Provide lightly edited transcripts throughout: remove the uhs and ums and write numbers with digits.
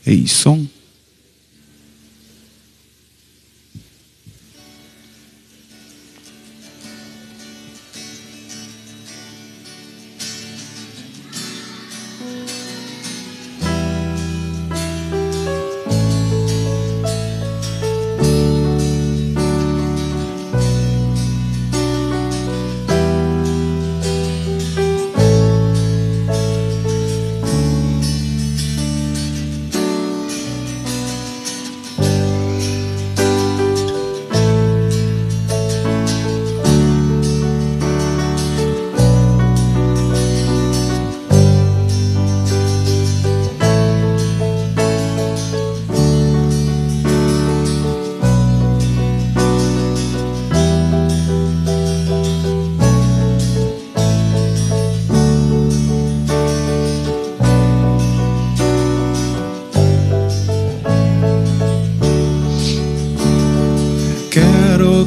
Ei, som.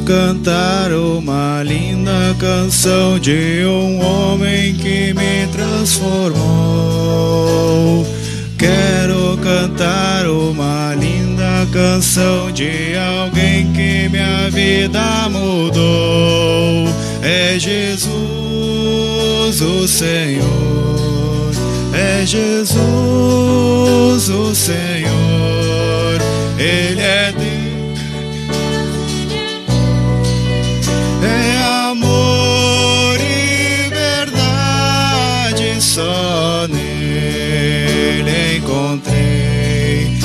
Cantar uma linda canção de um homem que me transformou. Quero cantar uma linda canção de alguém que minha vida mudou. É Jesus o Senhor, é Jesus o Senhor, Ele é Deus. Só nele encontrei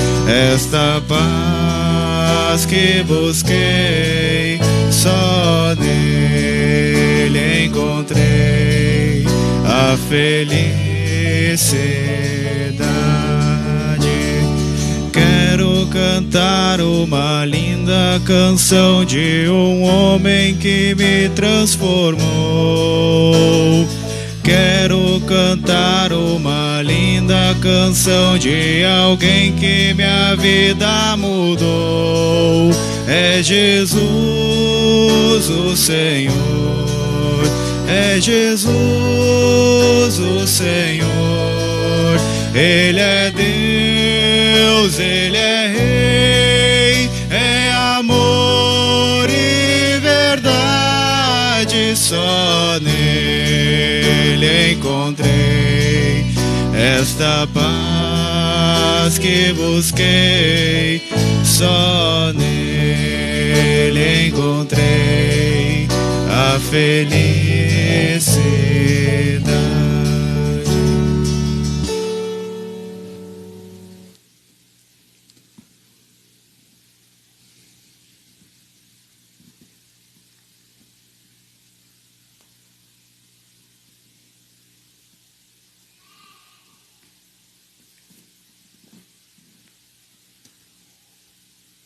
esta paz que busquei. Só nele encontrei a felicidade. Quero cantar uma linda canção de um homem que me transformou. Quero cantar uma linda canção de alguém que minha vida mudou. É Jesus o Senhor, é Jesus o Senhor. Ele é Deus, Ele é Rei, é amor e verdade. Só nele encontrei esta paz que busquei. Só nele encontrei a felicidade.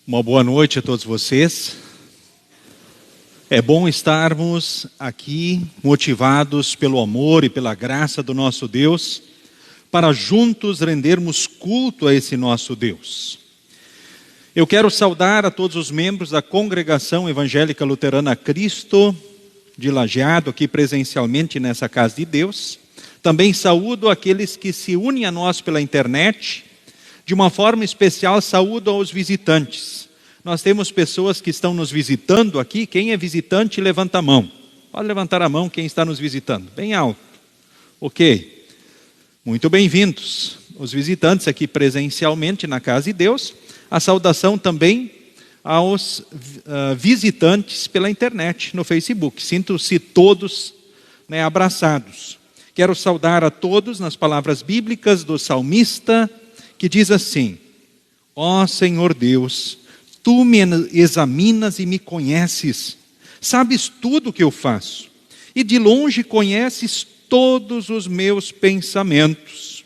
Uma boa noite a todos vocês. É bom estarmos aqui motivados pelo amor e pela graça do nosso Deus, para juntos rendermos culto a esse nosso Deus. Eu quero saudar a todos os membros da Congregação Evangélica Luterana Cristo de Lajeado, aqui presencialmente nessa Casa de Deus. Também saúdo aqueles que se unem a nós pela internet. De uma forma especial, saúdo aos visitantes. Nós temos pessoas que estão nos visitando aqui. Quem é visitante, levanta a mão. Pode levantar a mão quem está nos visitando. Bem alto. Ok. Muito bem-vindos. Os visitantes aqui presencialmente na Casa de Deus. A saudação também aos visitantes pela internet, no Facebook. Sinto-se todos abraçados. Quero saudar a todos nas palavras bíblicas do salmista, que diz assim: ó Senhor Deus, Tu me examinas e me conheces, sabes tudo o que eu faço, e de longe conheces todos os meus pensamentos.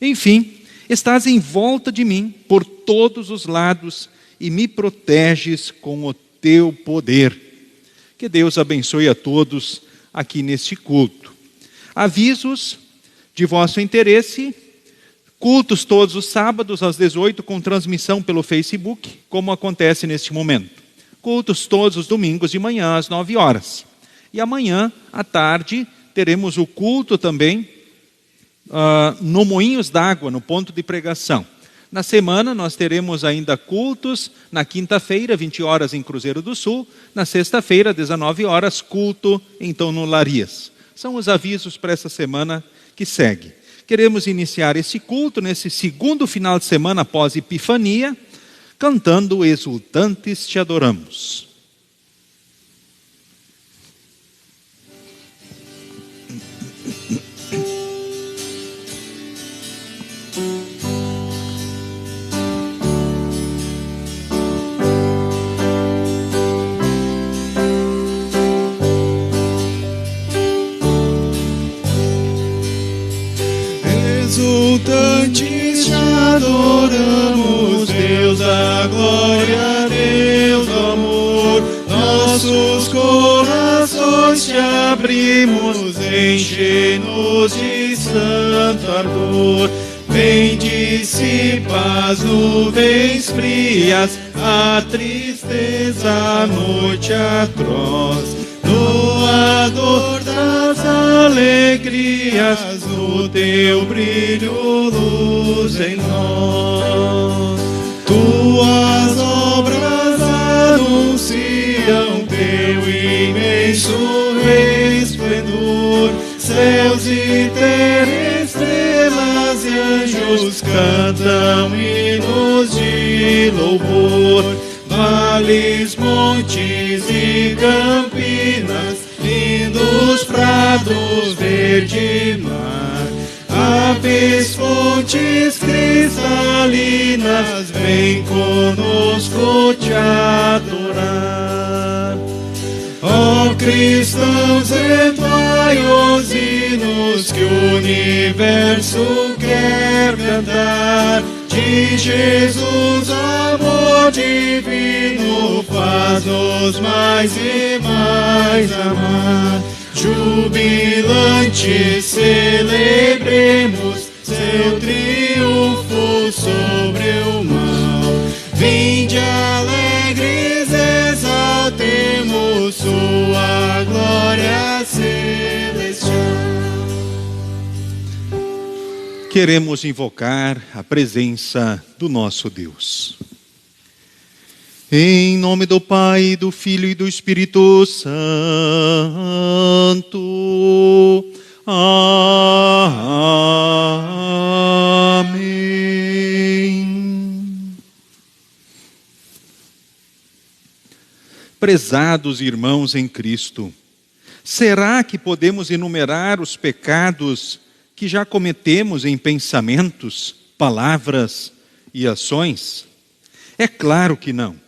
Enfim, estás em volta de mim por todos os lados e me proteges com o Teu poder. Que Deus abençoe a todos aqui neste culto. Avisos de vosso interesse: cultos todos os sábados às 18 com transmissão pelo Facebook, como acontece neste momento. Cultos todos os domingos de manhã às 9 horas. E amanhã, à tarde, teremos o culto também no Moinhos d'Água, no ponto de pregação. Na semana nós teremos ainda cultos, na quinta-feira, 20 horas em Cruzeiro do Sul, na sexta-feira, 19 horas, culto então no Larias. São os avisos para essa semana que segue. Queremos iniciar esse culto nesse segundo final de semana após Epifania, cantando Exultantes Te Adoramos. Exultantes te adoramos, Deus da glória, Deus do amor. Nossos corações te abrimos, enche-nos de santo ardor. Vem, dissipa as nuvens frias, a tristeza, a noite atroz. Doador das alegrias, no teu brilho, luz em nós. Tuas obras anunciam teu imenso resplendor. Céus e terra, estrelas e anjos cantam hinos de louvor. Vales, montes e campinas, lindos prados, verde mar. Aves, fontes cristalinas, vem conosco te adorar. Ó cristãos, entoai os hinos que o universo quer cantar. De Jesus, amor divino, faz-nos mais e mais amar. Jubilantes celebremos seu triunfo sobre o mal. Vinde alegres, exaltemos sua glória celestial. Queremos invocar a presença do nosso Deus. Em nome do Pai, do Filho e do Espírito Santo. Amém. Prezados irmãos em Cristo, será que podemos enumerar os pecados que já cometemos em pensamentos, palavras e ações? É claro que não.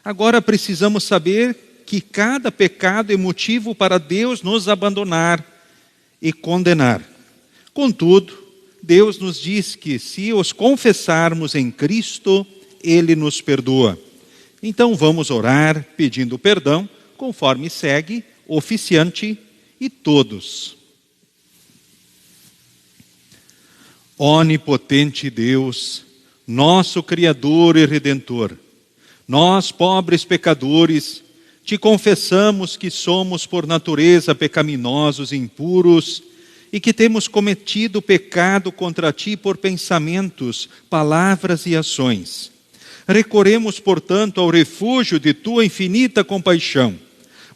Agora precisamos saber que cada pecado é motivo para Deus nos abandonar e condenar. Contudo, Deus nos diz que se os confessarmos em Cristo, Ele nos perdoa. Então vamos orar pedindo perdão, conforme segue o oficiante e todos. Onipotente Deus, nosso Criador e Redentor, nós, pobres pecadores, te confessamos que somos por natureza pecaminosos e impuros e que temos cometido pecado contra ti por pensamentos, palavras e ações. Recorremos, portanto, ao refúgio de tua infinita compaixão,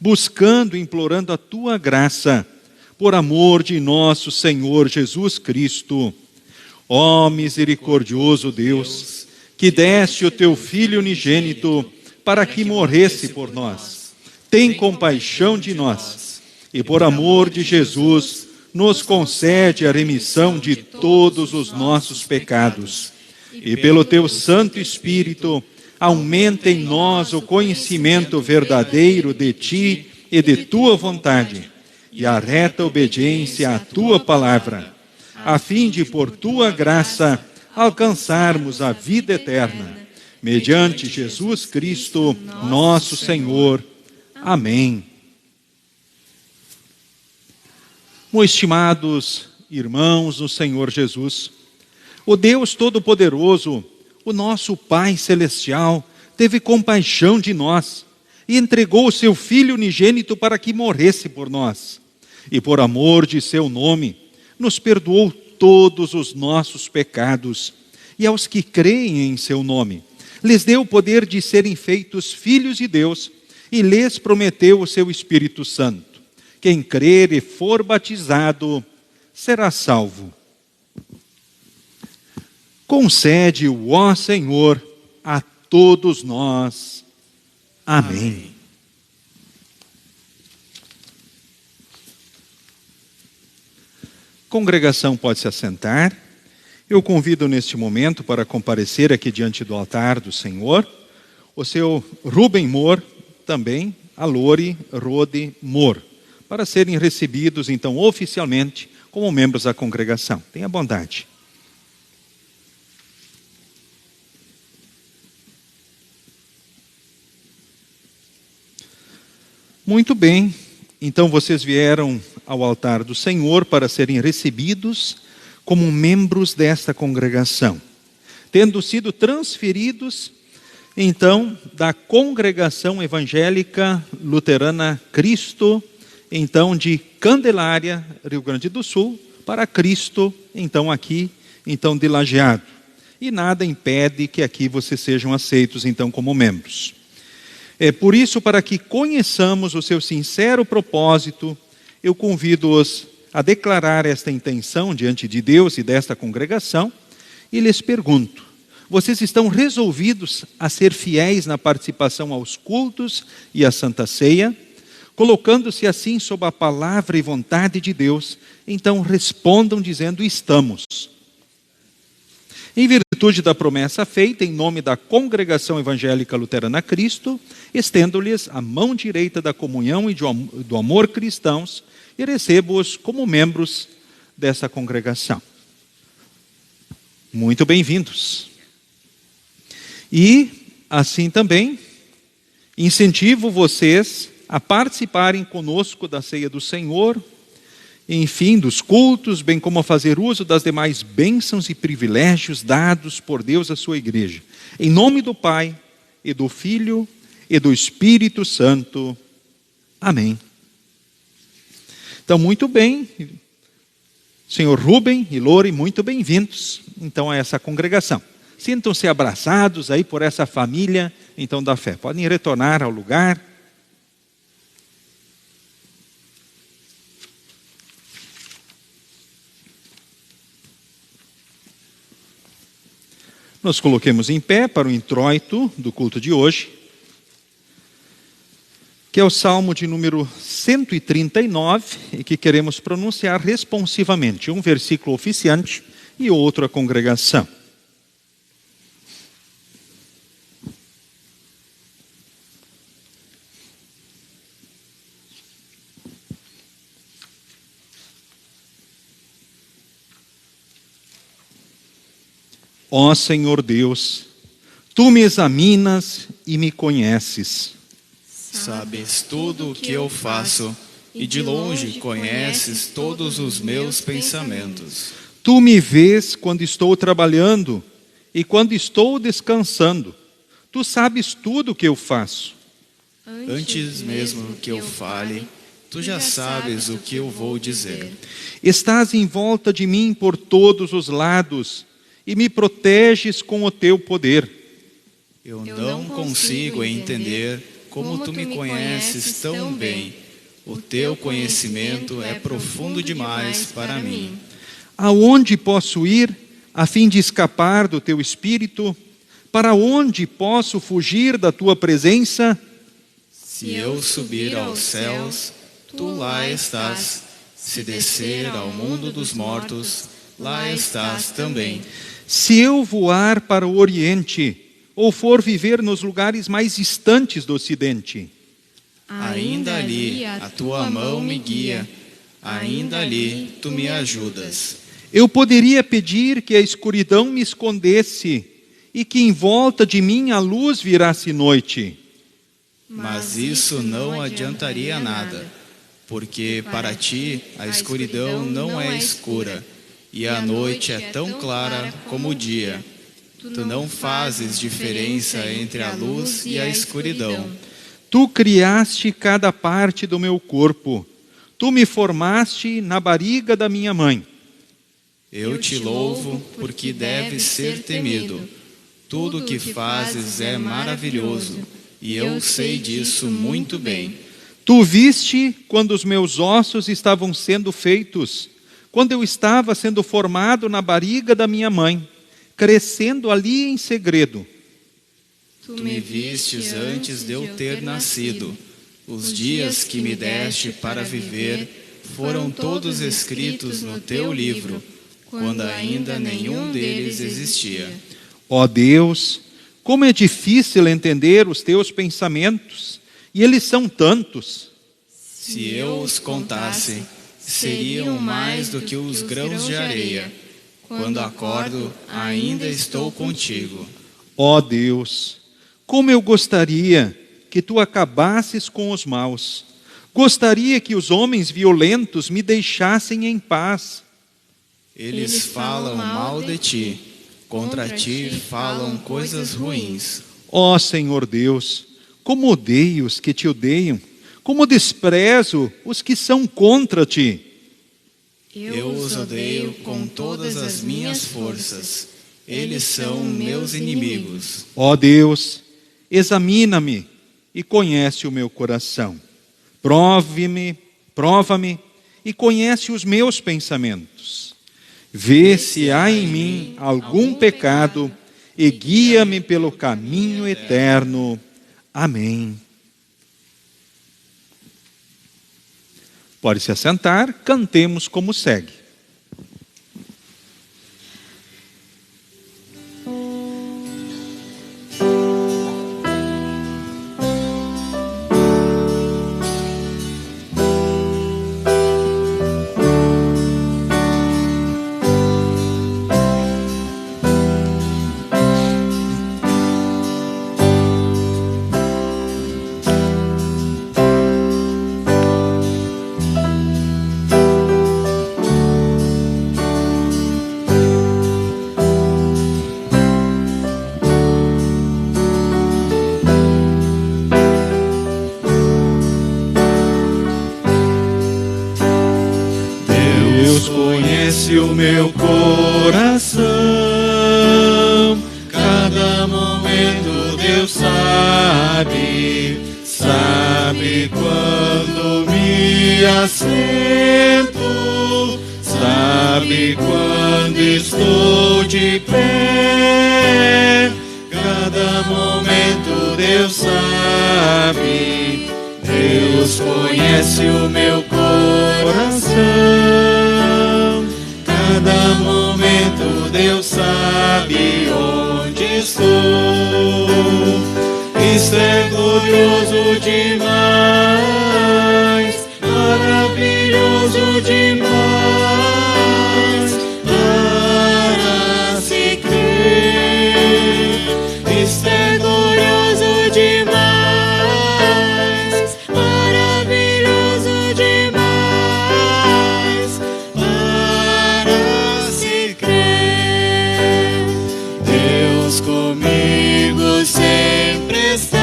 buscando e implorando a tua graça, por amor de nosso Senhor Jesus Cristo. Ó misericordioso Deus, que deste o teu Filho unigênito para que morresse por nós, tem compaixão de nós e por amor de Jesus nos concede a remissão de todos os nossos pecados. E pelo teu Santo Espírito aumenta em nós o conhecimento verdadeiro de ti e de tua vontade e a reta obediência à tua palavra, a fim de, por tua graça, alcançarmos a vida eterna. Mediante Jesus Cristo, nosso Senhor. Amém. Meus estimados irmãos no Senhor Jesus, o Deus Todo-Poderoso, o nosso Pai Celestial, teve compaixão de nós e entregou o seu Filho unigênito para que morresse por nós. E por amor de seu nome, nos perdoou todos os nossos pecados e aos que creem em seu nome. Lhes deu o poder de serem feitos filhos de Deus e lhes prometeu o seu Espírito Santo. Quem crer e for batizado será salvo. Concede-o, ó Senhor, a todos nós. Amém. Congregação pode se assentar. Eu convido neste momento para comparecer aqui diante do altar do Senhor o seu Rubem Mohr, também a Lore Rode Mohr, para serem recebidos então oficialmente como membros da congregação. Tenha bondade. Muito bem, então vocês vieram ao altar do Senhor para serem recebidos como membros desta congregação, tendo sido transferidos, então, da Congregação Evangélica Luterana Cristo, então, de Candelária, Rio Grande do Sul, para Cristo, então, aqui, então, de Lajeado. E nada impede que aqui vocês sejam aceitos, então, como membros. Por isso, para que conheçamos o seu sincero propósito, eu convido-os a declarar esta intenção diante de Deus e desta congregação, e lhes pergunto: vocês estão resolvidos a ser fiéis na participação aos cultos e à Santa Ceia, colocando-se assim sob a palavra e vontade de Deus? Então respondam dizendo: estamos. Em virtude da promessa feita, em nome da Congregação Evangélica Luterana Cristo, estendo-lhes a mão direita da comunhão e do amor cristãos, e recebo-os como membros dessa congregação. Muito bem-vindos. E, assim também, incentivo vocês a participarem conosco da ceia do Senhor, enfim, dos cultos, bem como a fazer uso das demais bênçãos e privilégios dados por Deus à sua igreja. Em nome do Pai, e do Filho, e do Espírito Santo. Amém. Então, muito bem, senhor Rubem e Lore, muito bem-vindos, então, a essa congregação. Sintam-se abraçados aí por essa família, então, da fé. Podem retornar ao lugar. Nos coloquemos em pé para o introito do culto de hoje, que é o Salmo de número 139, e que queremos pronunciar responsivamente, um versículo oficiante e outro a congregação. Ó Senhor Deus, Tu me examinas e me conheces. Sabes tudo o que eu faço, e de longe conheces todos os meus pensamentos. Tu me vês quando estou trabalhando e quando estou descansando. Tu sabes tudo o que eu faço. Antes mesmo que eu fale, Tu já sabes o que eu vou dizer. Estás em volta de mim por todos os lados e me proteges com o Teu poder. Eu não consigo entender como Tu me conheces tão bem. O Teu conhecimento é profundo demais para mim. Aonde posso ir a fim de escapar do Teu Espírito? Para onde posso fugir da Tua presença? Se eu subir aos céus, Tu lá estás. Se descer ao mundo dos mortos, lá estás também. Se eu voar para o Oriente, ou for viver nos lugares mais distantes do Ocidente, ainda ali a Tua mão me guia, ainda ali Tu me ajudas. eu poderia pedir que a escuridão me escondesse e que em volta de mim a luz virasse noite. Mas isso não adiantaria nada, porque para Ti a escuridão não é escura, e a noite é tão clara como o dia. Tu não fazes diferença entre a luz e a escuridão. Tu criaste cada parte do meu corpo. Tu me formaste na barriga da minha mãe. Eu te louvo porque deves ser temido. Tudo o que fazes é maravilhoso, e eu sei disso muito bem. Tu viste quando os meus ossos estavam sendo feitos, quando eu estava sendo formado na barriga da minha mãe, crescendo ali em segredo. Tu me vistes antes de eu ter nascido. Os dias que me deste para viver foram todos escritos no teu livro, quando ainda nenhum deles existia. Ó Deus, como é difícil entender os teus pensamentos, e eles são tantos. Se eu os contasse, seriam mais do que os grãos de areia. Quando acordo, ainda estou contigo. Ó Deus, como eu gostaria que tu acabasses com os maus. Gostaria que os homens violentos me deixassem em paz. Eles falam mal de ti, contra ti falam coisas ruins. Ó Senhor Deus, como odeio os que te odeiam, como desprezo os que são contra ti. Eu os odeio com todas as minhas forças. Eles são meus inimigos. Ó Deus, examina-me e conhece o meu coração. Prova-me e conhece os meus pensamentos. Vê se há em mim algum pecado e guia-me pelo caminho eterno. Amém. Pode se assentar, cantemos como segue. Conhece o meu coração, cada momento Deus sabe quando me assento, sabe quando estou de pé, cada momento Deus sabe, Deus conhece o meu coração. Cada momento Deus sabe onde estou. Isso é glorioso demais, maravilhoso demais, para se crer. Isso é glorioso demais, maravilhoso demais, para se crer. Deus comigo sempre está.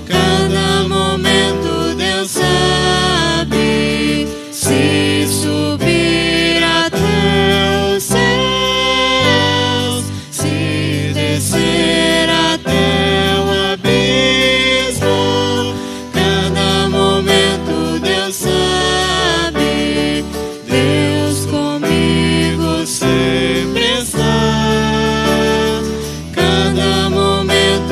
Cada momento Deus sabe. Se subir até os céus, se descer até o abismo, cada momento Deus sabe. Deus comigo sempre está. Cada momento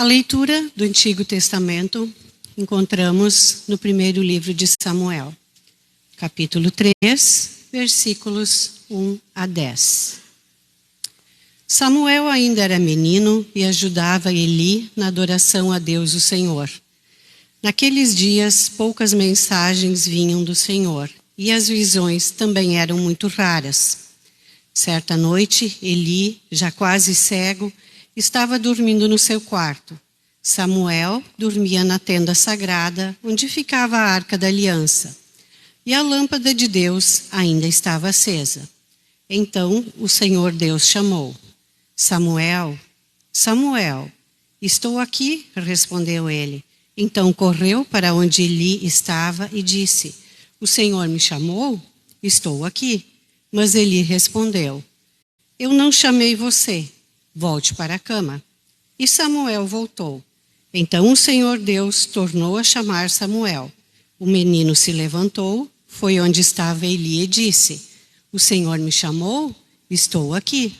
A leitura do Antigo Testamento encontramos no primeiro livro de Samuel, capítulo 3, versículos 1 a 10. Samuel ainda era menino e ajudava Eli na adoração a Deus, o Senhor. Naqueles dias, poucas mensagens vinham do Senhor e as visões também eram muito raras. Certa noite, Eli, já quase cego, estava dormindo no seu quarto. Samuel dormia na tenda sagrada, onde ficava a Arca da Aliança. E a lâmpada de Deus ainda estava acesa. Então o Senhor Deus chamou: Samuel, Samuel. Estou aqui, respondeu ele. Então correu para onde Eli estava e disse: O Senhor me chamou? Estou aqui. Mas Eli respondeu: Eu não chamei você. Volte para a cama. E Samuel voltou. Então o Senhor Deus tornou a chamar Samuel. O menino se levantou, foi onde estava Eli e disse: O Senhor me chamou? Estou aqui.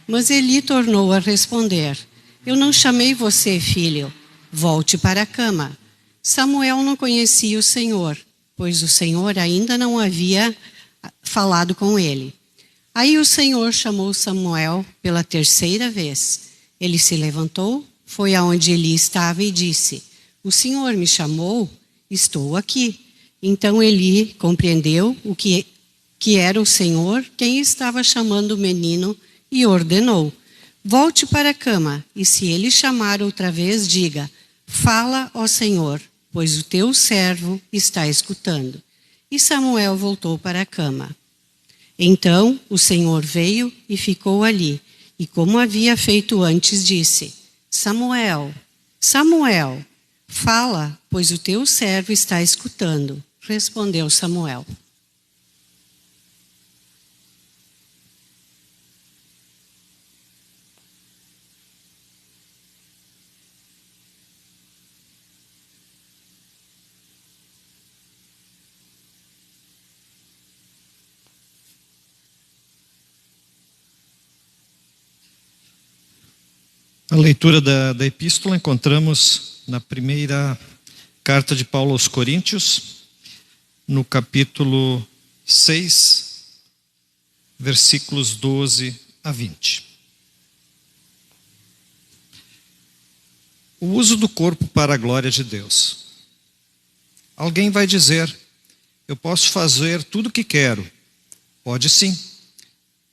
Mas Eli tornou a responder: Eu não chamei você, filho. Volte para a cama. Samuel não conhecia o Senhor, pois o Senhor ainda não havia falado com ele. Aí o Senhor chamou Samuel pela terceira vez. Ele se levantou, foi aonde Eli estava e disse: O Senhor me chamou? Estou aqui. Então Eli compreendeu que era o Senhor quem estava chamando o menino e ordenou: Volte para a cama, e se ele chamar outra vez, diga: Fala, ó Senhor, pois o teu servo está escutando. E Samuel voltou para a cama. Então o Senhor veio e ficou ali, e como havia feito antes, disse: Samuel, Samuel, fala, pois o teu servo está escutando. Respondeu Samuel. A leitura da epístola encontramos na primeira carta de Paulo aos Coríntios, no capítulo 6, versículos 12 a 20. O uso do corpo para a glória de Deus. Alguém vai dizer: eu posso fazer tudo o que quero. Pode sim,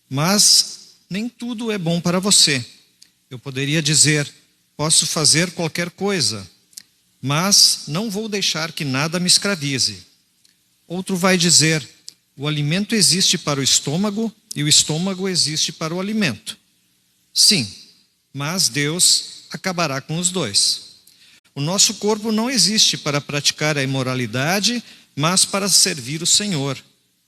mas nem tudo é bom para você. Eu poderia dizer: posso fazer qualquer coisa, mas não vou deixar que nada me escravize. Outro vai dizer: o alimento existe para o estômago e o estômago existe para o alimento. Sim, mas Deus acabará com os dois. O nosso corpo não existe para praticar a imoralidade, mas para servir o Senhor.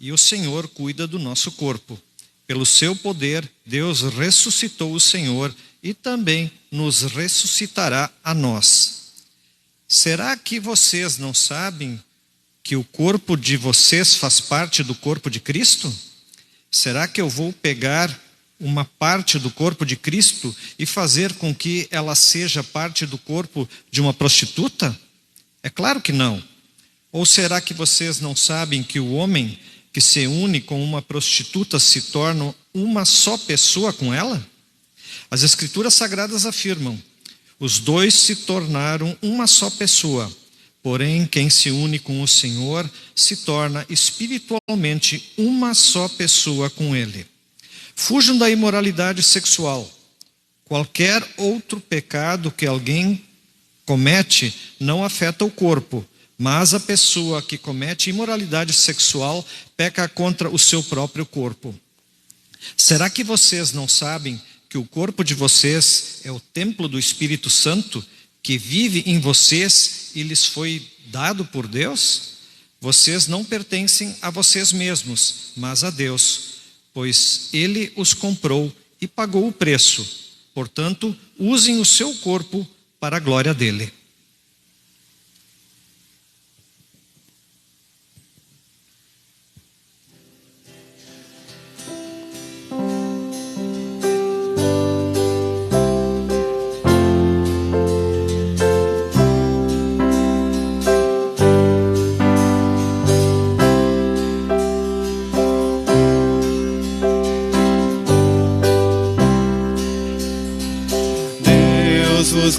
E o Senhor cuida do nosso corpo. Pelo seu poder, Deus ressuscitou o Senhor e também nos ressuscitará a nós. Será que vocês não sabem que o corpo de vocês faz parte do corpo de Cristo? Será que eu vou pegar uma parte do corpo de Cristo e fazer com que ela seja parte do corpo de uma prostituta? É claro que não. Ou será que vocês não sabem que o homem que se une com uma prostituta se torna uma só pessoa com ela? As Escrituras Sagradas afirmam: os dois se tornaram uma só pessoa. Porém, quem se une com o Senhor se torna espiritualmente uma só pessoa com Ele. Fujam da imoralidade sexual. Qualquer outro pecado que alguém comete não afeta o corpo, mas a pessoa que comete imoralidade sexual peca contra o seu próprio corpo. Será que vocês não sabem que o corpo de vocês é o templo do Espírito Santo, que vive em vocês e lhes foi dado por Deus? Vocês não pertencem a vocês mesmos, mas a Deus, pois Ele os comprou e pagou o preço. Portanto, usem o seu corpo para a glória dele.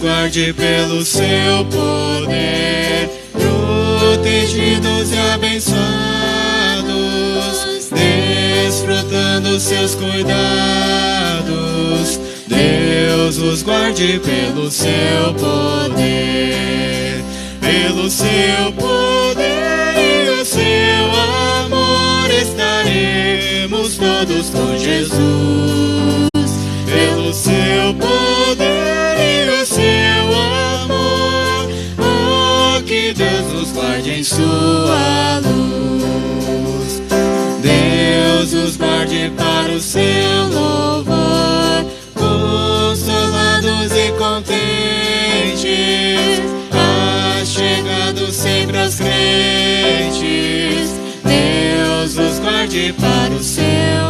guarde pelo seu poder, protegidos e abençoados, desfrutando seus cuidados. Deus os guarde pelo seu poder, pelo seu poder e o seu amor estaremos todos com Jesus. Pelo seu poder e o seu amor, oh, que Deus nos guarde em sua luz. Deus os guarde para o seu louvor, consolados e contentes, achegados sempre aos crentes. Deus os guarde para o seu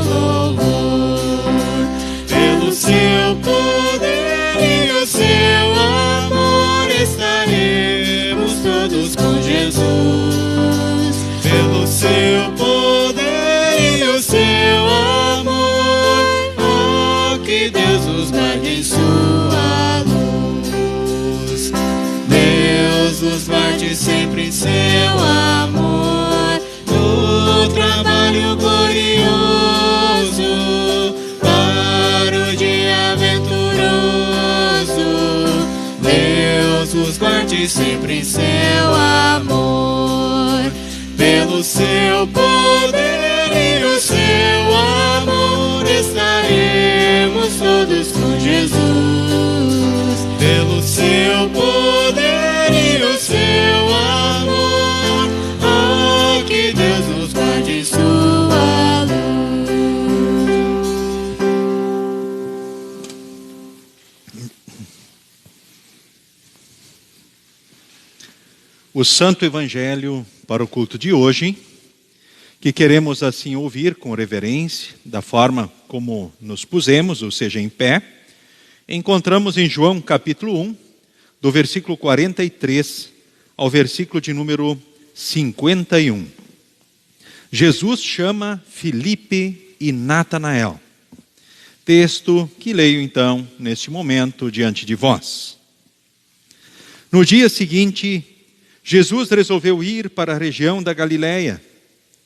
louvor, pelo seu poder e o seu amor estaremos todos com Jesus. Pelo seu poder e o seu amor, oh, que Deus os guarde em sua luz. Deus os guarde sempre em seu amor, no trabalho glorioso, para o dia venturoso. Deus os guarde sempre em seu amor, pelo seu poder e o seu amor estaremos todos com Jesus. Pelo seu poder e o seu amor, oh, que Deus nos guarde em sua luz. O Santo Evangelho para o culto de hoje, que queremos assim ouvir com reverência, da forma como nos pusemos, ou seja, em pé, encontramos em João capítulo 1, do versículo 43 ao versículo de número 51. Jesus chama Filipe e Natanael. Texto que leio então, neste momento, diante de vós. No dia seguinte, Jesus resolveu ir para a região da Galileia.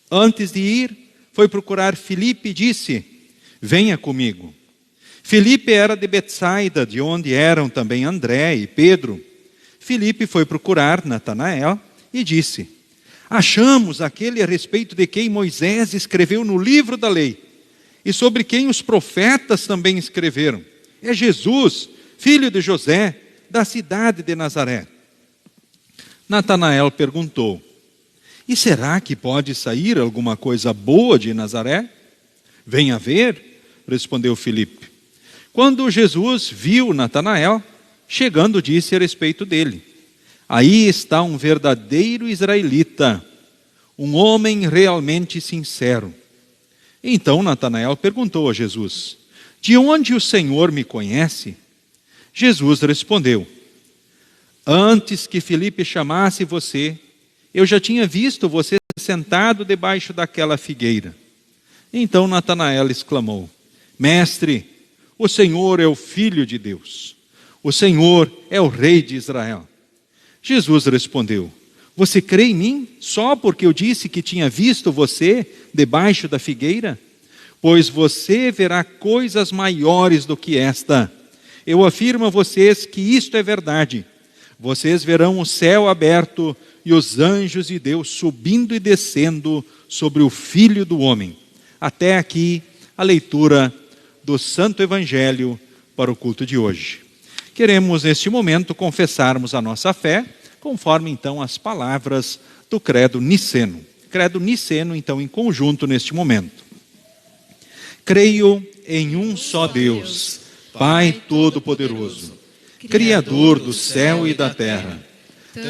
Antes de ir, foi procurar Filipe e disse: venha comigo. Filipe era de Betsaida, de onde eram também André e Pedro. Filipe foi procurar Natanael e disse: achamos aquele a respeito de quem Moisés escreveu no livro da lei, e sobre quem os profetas também escreveram. É Jesus, filho de José, da cidade de Nazaré. Natanael perguntou: e será que pode sair alguma coisa boa de Nazaré? Venha ver, respondeu Filipe. Quando Jesus viu Natanael, chegando, disse a respeito dele: aí está um verdadeiro israelita, um homem realmente sincero. Então Natanael perguntou a Jesus: de onde o Senhor me conhece? Jesus respondeu: antes que Filipe chamasse você, eu já tinha visto você sentado debaixo daquela figueira. Então Natanael exclamou: mestre, o Senhor é o Filho de Deus. O Senhor é o Rei de Israel. Jesus respondeu: você crê em mim só porque eu disse que tinha visto você debaixo da figueira? Pois você verá coisas maiores do que esta. Eu afirmo a vocês que isto é verdade. Vocês verão o céu aberto e os anjos de Deus subindo e descendo sobre o Filho do Homem. Até aqui a leitura do Santo Evangelho para o culto de hoje. Queremos neste momento confessarmos a nossa fé, conforme então as palavras do credo niceno. Credo niceno então em conjunto neste momento. Creio em um só Deus, Pai Todo-Poderoso, Criador do céu e da terra,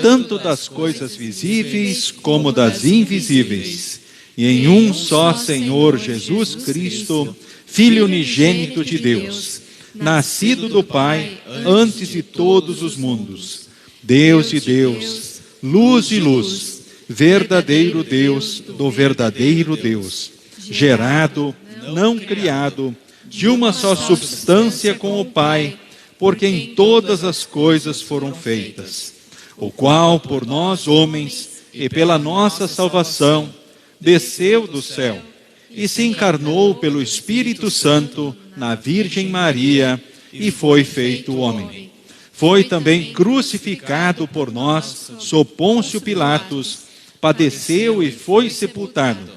tanto das coisas visíveis como das invisíveis, e em um só Senhor Jesus Cristo, Filho unigênito de Deus, nascido do Pai antes de todos os mundos, Deus de Deus, luz de luz, verdadeiro Deus do verdadeiro Deus, gerado, não criado, de uma só substância com o Pai, por quem todas as coisas foram feitas, o qual por nós homens e pela nossa salvação desceu do céu e se encarnou pelo Espírito Santo na Virgem Maria e foi feito homem. Foi também crucificado por nós sob Pôncio Pilatos, padeceu e foi sepultado.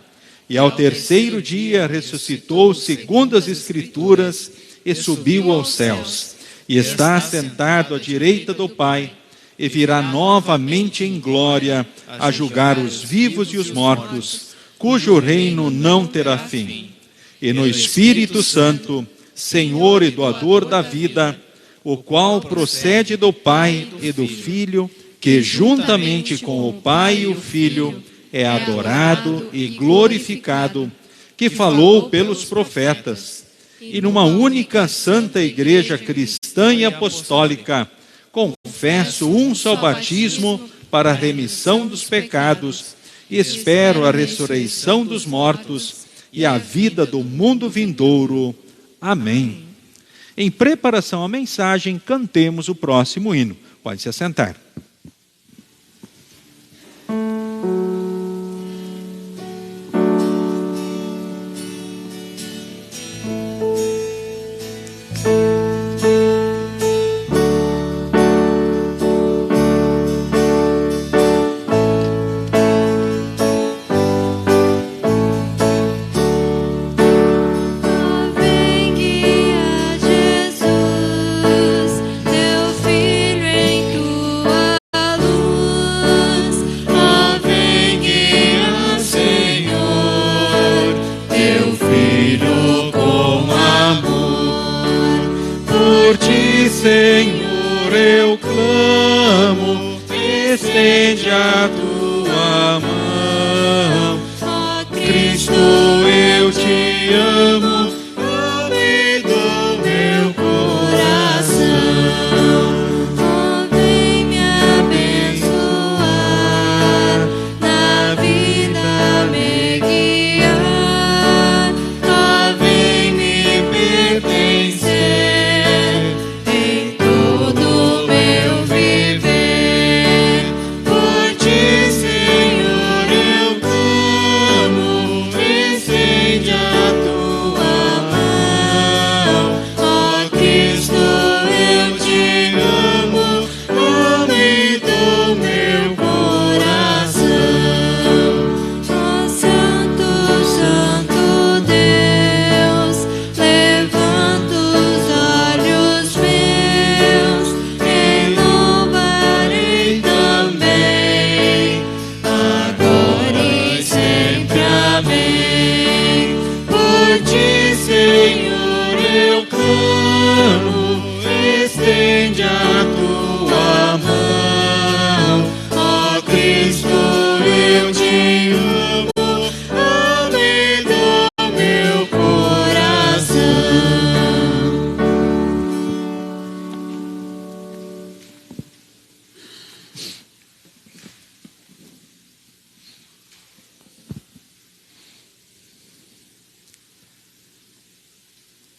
E ao terceiro dia ressuscitou segundo as Escrituras e subiu aos céus. E está sentado à direita do Pai e virá novamente em glória a julgar os vivos e os mortos, cujo reino não terá fim. E no Espírito Santo, Senhor e doador da vida, o qual procede do Pai e do Filho, que juntamente com o Pai e o Filho é adorado e glorificado, que falou pelos profetas, e numa única santa igreja cristã e apostólica, confesso um só batismo para a remissão dos pecados, e espero a ressurreição dos mortos e a vida do mundo vindouro. Amém. Em preparação à mensagem, cantemos o próximo hino. Pode se assentar. Senhor, eu clamo, estende a tua mão. Ó Cristo, eu te amo, ame do meu coração. Ó, vem me abençoar, na vida me guiar. Ó, vem me pertencer.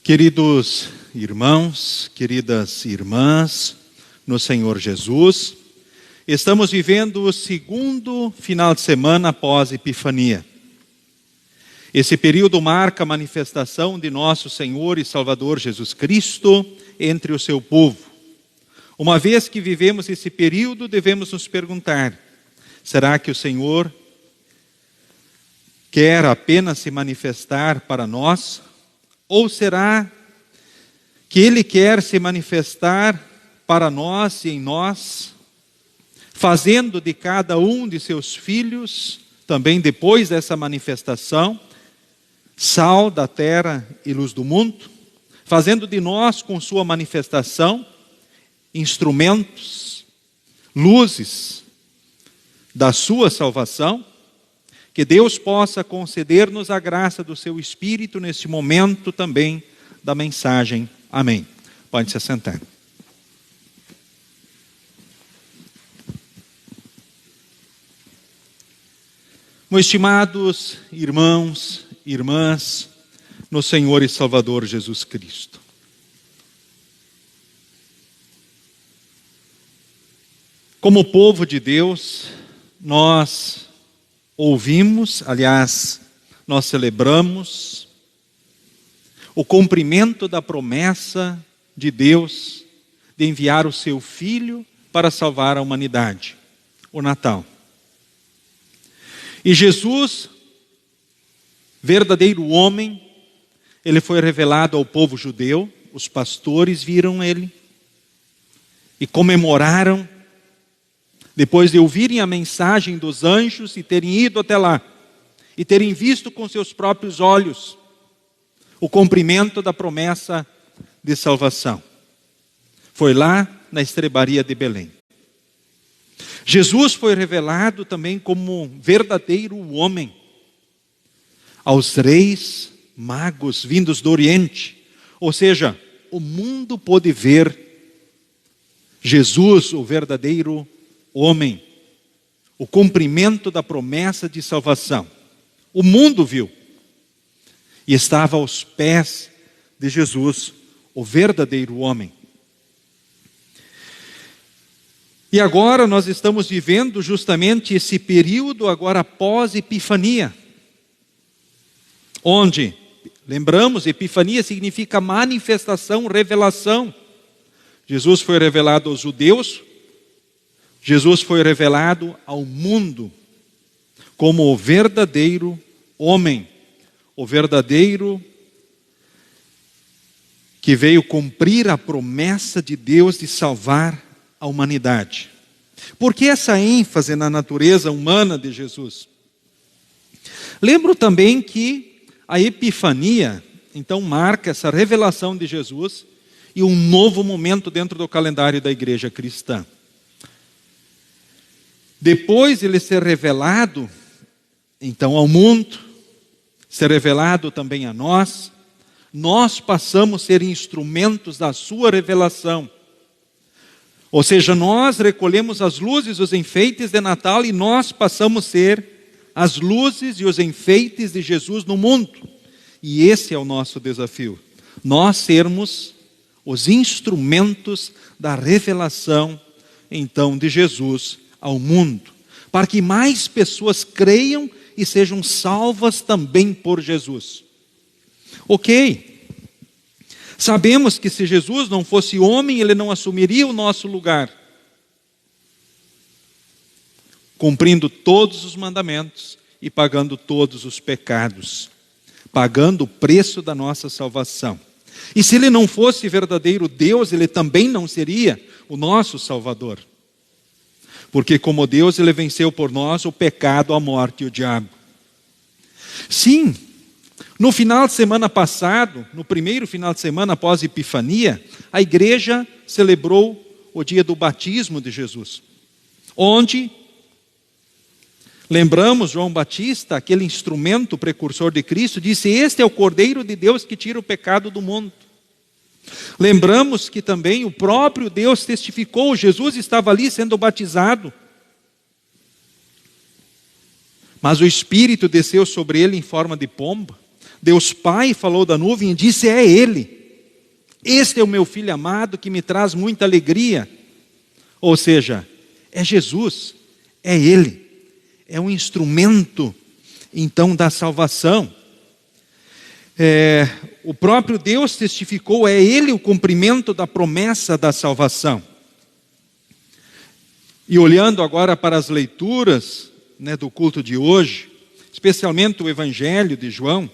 Queridos irmãos, queridas irmãs, no Senhor Jesus, estamos vivendo o segundo final de semana após Epifania. Esse período marca a manifestação de nosso Senhor e Salvador Jesus Cristo entre o seu povo. Uma vez que vivemos esse período, devemos nos perguntar: será que o Senhor quer apenas se manifestar para nós? Ou será que Ele quer se manifestar para nós e em nós, fazendo de cada um de seus filhos, também depois dessa manifestação, sal da terra e luz do mundo, fazendo de nós, com sua manifestação, instrumentos, luzes da sua salvação? Que Deus possa conceder-nos a graça do seu Espírito neste momento também da mensagem. Amém. Pode se assentar. Meus estimados irmãos, irmãs, no Senhor e Salvador Jesus Cristo. Como povo de Deus, nós ouvimos, aliás, nós celebramos o cumprimento da promessa de Deus de enviar o seu Filho para salvar a humanidade, o Natal. E Jesus, verdadeiro homem, ele foi revelado ao povo judeu, os pastores viram ele e comemoraram, depois de ouvirem a mensagem dos anjos e terem ido até lá, e terem visto com seus próprios olhos o cumprimento da promessa de salvação. Foi lá na estrebaria de Belém. Jesus foi revelado também como verdadeiro homem aos reis magos vindos do Oriente. Ou seja, o mundo pôde ver Jesus, o verdadeiro homem, o cumprimento da promessa de salvação. O mundo viu e estava aos pés de Jesus, o verdadeiro homem. E agora nós estamos vivendo justamente esse período agora após Epifania, onde, lembramos, Epifania significa manifestação, revelação. Jesus foi revelado aos judeus, Jesus foi revelado ao mundo como o verdadeiro homem, o verdadeiro que veio cumprir a promessa de Deus de salvar a humanidade. Por que essa ênfase na natureza humana de Jesus? Lembro também que a Epifania, então, marca essa revelação de Jesus e um novo momento dentro do calendário da igreja cristã. Depois de ele ser revelado, então, ao mundo, ser revelado também a nós, nós passamos a ser instrumentos da sua revelação. Ou seja, nós recolhemos as luzes, os enfeites de Natal e nós passamos a ser as luzes e os enfeites de Jesus no mundo. E esse é o nosso desafio. Nós sermos os instrumentos da revelação, então, de Jesus ao mundo. Para que mais pessoas creiam e sejam salvas também por Jesus. Ok. Sabemos que se Jesus não fosse homem, ele não assumiria o nosso lugar, cumprindo todos os mandamentos e pagando todos os pecados, pagando o preço da nossa salvação. E se ele não fosse verdadeiro Deus, ele também não seria o nosso Salvador. Porque como Deus, ele venceu por nós o pecado, a morte e o diabo. Sim, no final de semana passado, no primeiro final de semana após a Epifania, a igreja celebrou o dia do batismo de Jesus, onde lembramos João Batista, aquele instrumento precursor de Cristo, disse: este é o Cordeiro de Deus que tira o pecado do mundo. Lembramos que também o próprio Deus testificou, Jesus estava ali sendo batizado, mas o Espírito desceu sobre ele em forma de pomba. Deus Pai falou da nuvem e disse: é Ele. Este é o meu Filho amado que me traz muita alegria. Ou seja, é Jesus, é Ele. É um instrumento, então, da salvação. O próprio Deus testificou, é Ele o cumprimento da promessa da salvação. E olhando agora para as leituras, né, do culto de hoje, especialmente o Evangelho de João,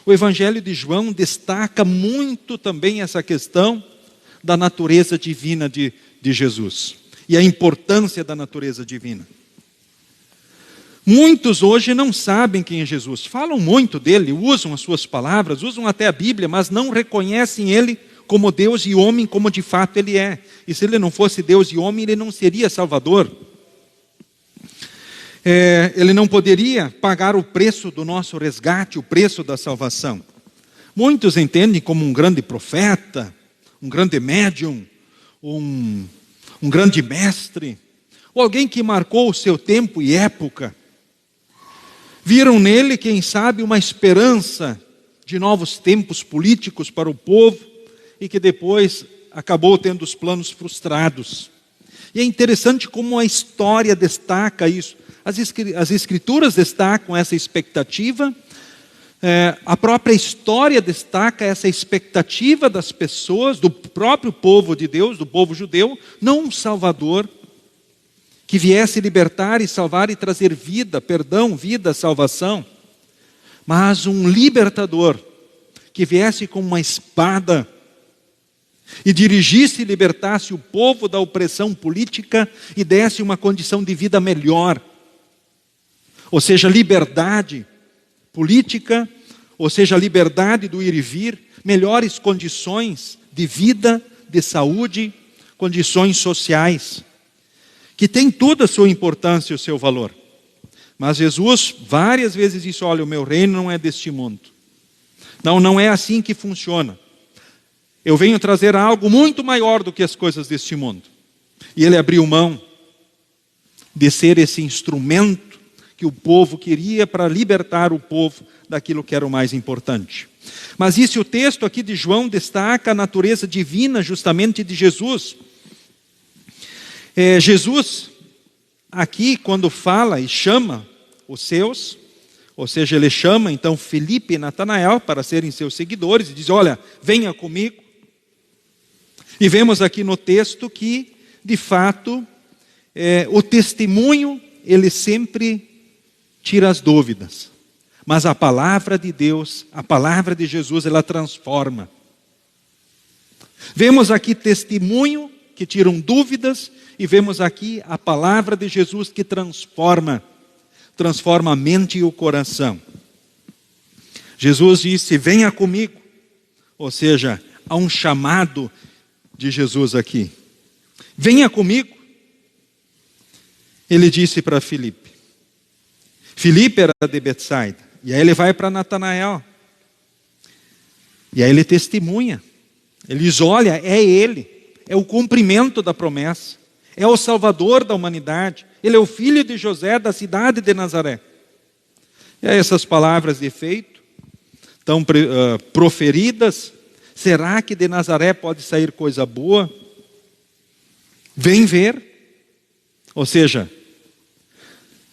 o Evangelho de João destaca muito também essa questão da natureza divina de Jesus e a importância da natureza divina. Muitos hoje não sabem quem é Jesus, falam muito dele, usam as suas palavras, usam até a Bíblia, mas não reconhecem ele como Deus e homem, como de fato ele é. E se ele não fosse Deus e homem, ele não seria Salvador. Ele não poderia pagar o preço do nosso resgate, o preço da salvação. Muitos entendem como um grande profeta, um grande médium, um grande mestre, ou alguém que marcou o seu tempo e época. Viram nele, quem sabe, uma esperança de novos tempos políticos para o povo e que depois acabou tendo os planos frustrados. E é interessante como a história destaca isso. As Escrituras destacam essa expectativa, a própria história destaca essa expectativa das pessoas, do próprio povo de Deus, do povo judeu, não um Salvador que viesse libertar e salvar e trazer vida, perdão, vida, salvação, mas um libertador que viesse com uma espada e dirigisse e libertasse o povo da opressão política e desse uma condição de vida melhor. Ou seja, liberdade política, ou seja, liberdade do ir e vir, melhores condições de vida, de saúde, condições sociais, que tem toda a sua importância e o seu valor. Mas Jesus várias vezes disse, olha, o meu reino não é deste mundo. Não é assim que funciona. Eu venho trazer algo muito maior do que as coisas deste mundo. E ele abriu mão de ser esse instrumento que o povo queria para libertar o povo daquilo que era o mais importante. Mas isso, o texto aqui de João destaca a natureza divina justamente de Jesus. Jesus, aqui, quando fala e chama os seus, ou seja, ele chama então Filipe e Natanael para serem seus seguidores e diz, olha, venha comigo. E vemos aqui no texto que, de fato, o testemunho, ele sempre tira as dúvidas. Mas a palavra de Deus, a palavra de Jesus, ela transforma. Vemos aqui testemunho que tiram dúvidas e vemos aqui a palavra de Jesus que transforma a mente e o coração. Jesus disse, venha comigo. Ou seja, há um chamado de Jesus aqui. Venha comigo. Ele disse para Filipe. Filipe era de Betsaida. E aí ele vai para Natanael. E aí ele testemunha. Ele diz, olha, é ele. É o cumprimento da promessa. É o Salvador da humanidade. Ele é o filho de José da cidade de Nazaré. E aí essas palavras de efeito, tão proferidas. Será que de Nazaré pode sair coisa boa? Vem ver. Ou seja,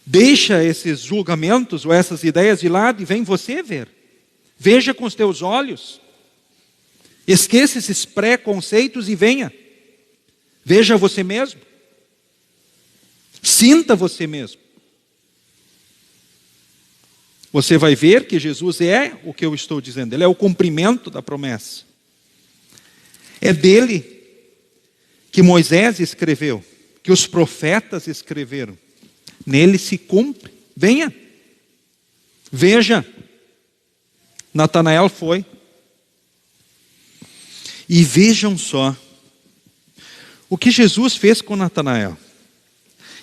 deixa esses julgamentos ou essas ideias de lado e vem você ver. Veja com os teus olhos. Esqueça esses preconceitos e venha. Veja você mesmo. Sinta você mesmo. Você vai ver que Jesus é o que eu estou dizendo. Ele é o cumprimento da promessa. É dele que Moisés escreveu, que os profetas escreveram. Nele se cumpre. Venha. Veja. Natanael foi. E vejam só o que Jesus fez com Natanael.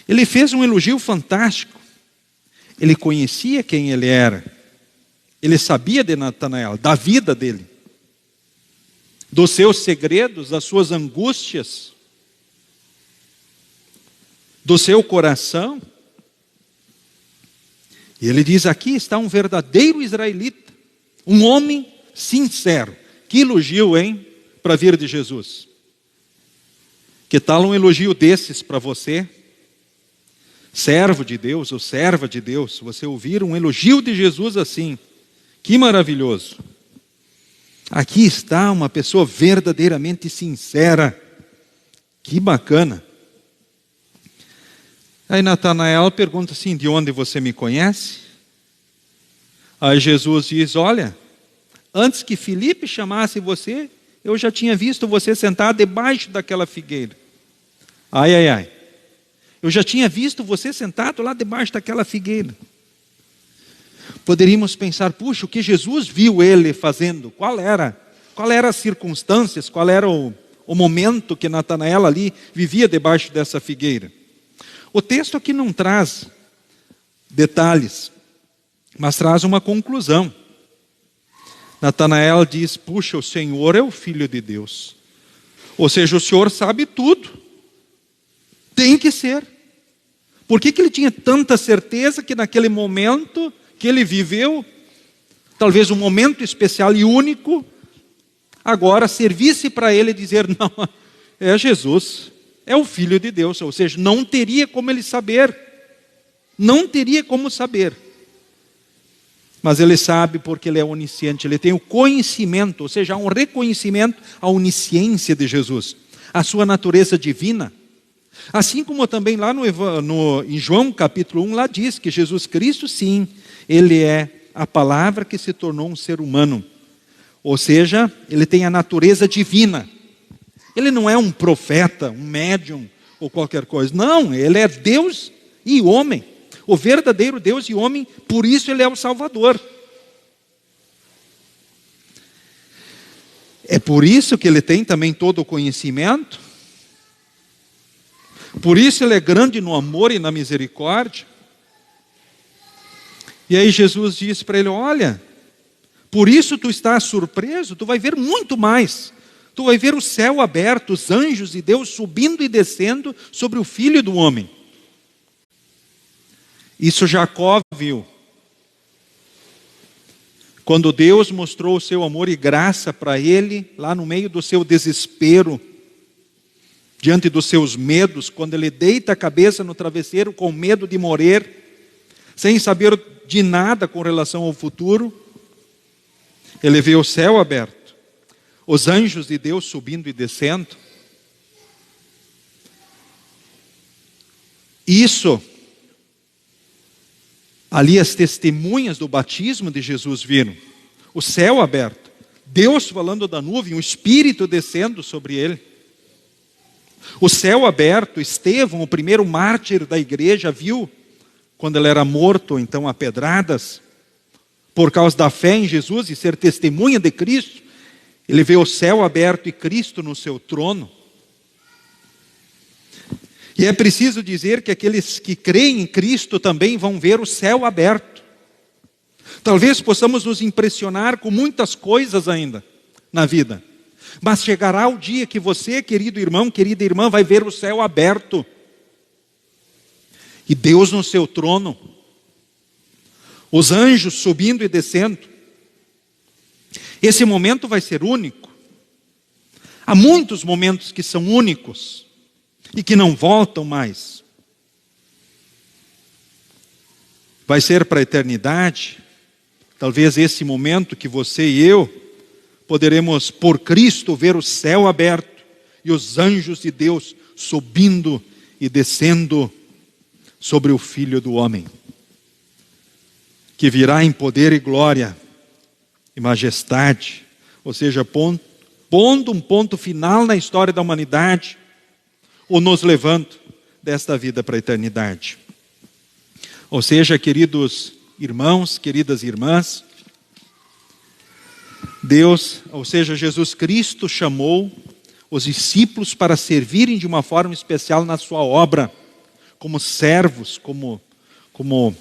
Ele fez um elogio fantástico. Ele conhecia quem ele era. Ele sabia de Natanael, da vida dele, dos seus segredos, das suas angústias, do seu coração. E ele diz, aqui está um verdadeiro israelita, um homem sincero. Que elogio, hein? Para vir de Jesus. Que tal um elogio desses para você? Servo de Deus ou serva de Deus, você ouvir um elogio de Jesus assim, que maravilhoso. Aqui está uma pessoa verdadeiramente sincera, que bacana. Aí Natanael pergunta assim, de onde você me conhece? Aí Jesus diz, olha, antes que Filipe chamasse você, eu já tinha visto você sentado debaixo daquela figueira. Ai. Eu já tinha visto você sentado lá debaixo daquela figueira. Poderíamos pensar, puxa, o que Jesus viu ele fazendo? Qual era as circunstâncias? Qual era o momento que Natanael ali vivia debaixo dessa figueira? O texto aqui não traz detalhes, mas traz uma conclusão. Natanael diz, puxa, o Senhor é o Filho de Deus. Ou seja, o Senhor sabe tudo. Tem que ser. Por que ele tinha tanta certeza que naquele momento que ele viveu, talvez um momento especial e único, agora servisse para ele dizer, não, é Jesus. é o Filho de Deus, ou seja, não teria como ele saber. Não teria como saber. Mas ele sabe porque ele é onisciente, ele tem o conhecimento, ou seja, há um reconhecimento à onisciência de Jesus, à sua natureza divina. Assim como também lá em João capítulo 1, lá diz que Jesus Cristo, sim, ele é a palavra que se tornou um ser humano. Ou seja, ele tem a natureza divina. Ele não é um profeta, um médium ou qualquer coisa. Não, ele é Deus e homem. O verdadeiro Deus e homem, por isso ele é o Salvador. É por isso que ele tem também todo o conhecimento. Por isso ele é grande no amor e na misericórdia. E aí Jesus disse para ele: olha, por isso tu estás surpreso, tu vai ver muito mais. Tu vai ver o céu aberto, os anjos de Deus subindo e descendo sobre o Filho do Homem. Isso Jacó viu. Quando Deus mostrou o seu amor e graça para ele, lá no meio do seu desespero, diante dos seus medos, quando ele deita a cabeça no travesseiro com medo de morrer, sem saber de nada com relação ao futuro, ele vê o céu aberto, os anjos de Deus subindo e descendo. Isso, ali as testemunhas do batismo de Jesus viram, o céu aberto, Deus falando da nuvem, o Espírito descendo sobre ele. O céu aberto, Estevão, o primeiro mártir da igreja, viu quando ele era morto, então a pedradas, por causa da fé em Jesus e ser testemunha de Cristo. Ele vê o céu aberto e Cristo no seu trono. E é preciso dizer que aqueles que creem em Cristo também vão ver o céu aberto. Talvez possamos nos impressionar com muitas coisas ainda na vida, mas chegará o dia que você, querido irmão, querida irmã, vai ver o céu aberto e Deus no seu trono, os anjos subindo e descendo. Esse momento vai ser único. Há muitos momentos que são únicos e que não voltam mais. Vai ser para a eternidade. Talvez esse momento que você e eu poderemos, por Cristo, ver o céu aberto e os anjos de Deus subindo e descendo sobre o Filho do Homem, que virá em poder e glória e majestade, ou seja, pondo um ponto final na história da humanidade, ou nos levando desta vida para a eternidade. Ou seja, queridos irmãos, queridas irmãs, Deus, ou seja, Jesus Cristo chamou os discípulos para servirem de uma forma especial na sua obra, como servos, como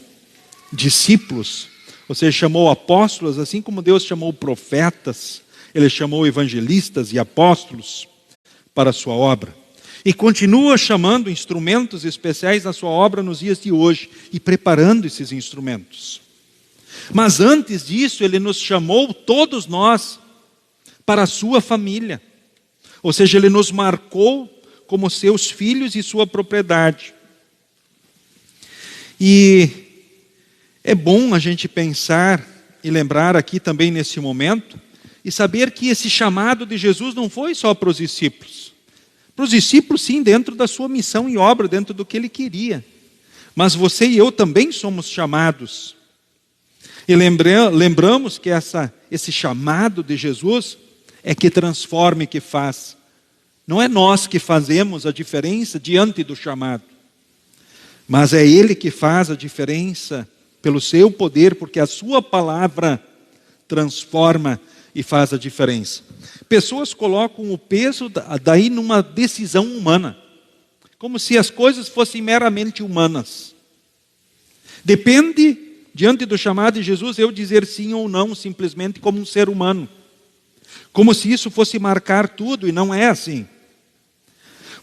discípulos. Ou seja, chamou apóstolos, assim como Deus chamou profetas, Ele chamou evangelistas e apóstolos para a sua obra. E continua chamando instrumentos especiais na sua obra nos dias de hoje, e preparando esses instrumentos. Mas antes disso, Ele nos chamou, todos nós, para a sua família. Ou seja, Ele nos marcou como seus filhos e sua propriedade. E é bom a gente pensar e lembrar aqui também nesse momento, e saber que esse chamado de Jesus não foi só para os discípulos. Para os discípulos, sim, dentro da sua missão e obra, dentro do que Ele queria. Mas você e eu também somos chamados. E lembramos que esse chamado de Jesus é que transforma e que faz. Não é nós que fazemos a diferença diante do chamado, mas é Ele que faz a diferença pelo seu poder, porque a sua palavra transforma e faz a diferença. Pessoas colocam o peso daí numa decisão humana, como se as coisas fossem meramente humanas. Depende, diante do chamado de Jesus, eu dizer sim ou não, simplesmente como um ser humano. Como se isso fosse marcar tudo, e não é assim.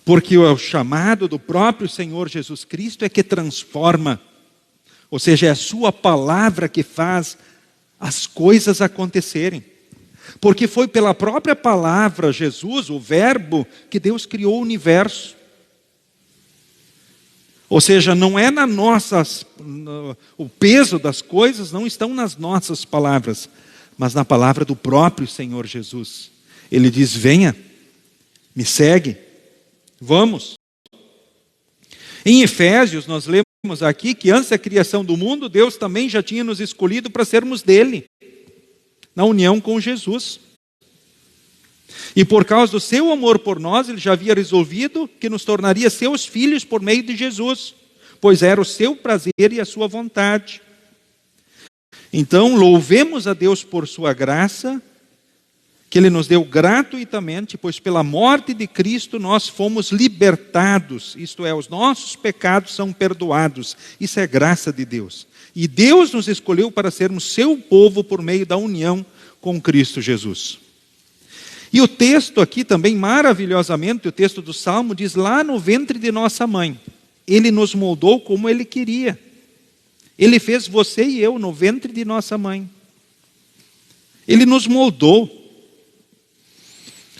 Porque o chamado do próprio Senhor Jesus Cristo é que transforma. Ou seja, é a sua palavra que faz as coisas acontecerem. Porque foi pela própria palavra, Jesus, o verbo, que Deus criou o universo. Ou seja, não é o peso das coisas não estão nas nossas palavras, mas na palavra do próprio Senhor Jesus. Ele diz: venha, me segue, vamos. Em Efésios nós lemos aqui que antes da criação do mundo, Deus também já tinha nos escolhido para sermos dele, na união com Jesus. E por causa do seu amor por nós, ele já havia resolvido que nos tornaria seus filhos por meio de Jesus, pois era o seu prazer e a sua vontade. Então, louvemos a Deus por sua graça, que ele nos deu gratuitamente, pois pela morte de Cristo nós fomos libertados, isto é, os nossos pecados são perdoados. Isso é graça de Deus. E Deus nos escolheu para sermos seu povo por meio da união com Cristo Jesus. E o texto aqui também, maravilhosamente, o texto do Salmo diz: lá no ventre de nossa mãe, ele nos moldou como ele queria. Ele fez você e eu no ventre de nossa mãe. Ele nos moldou.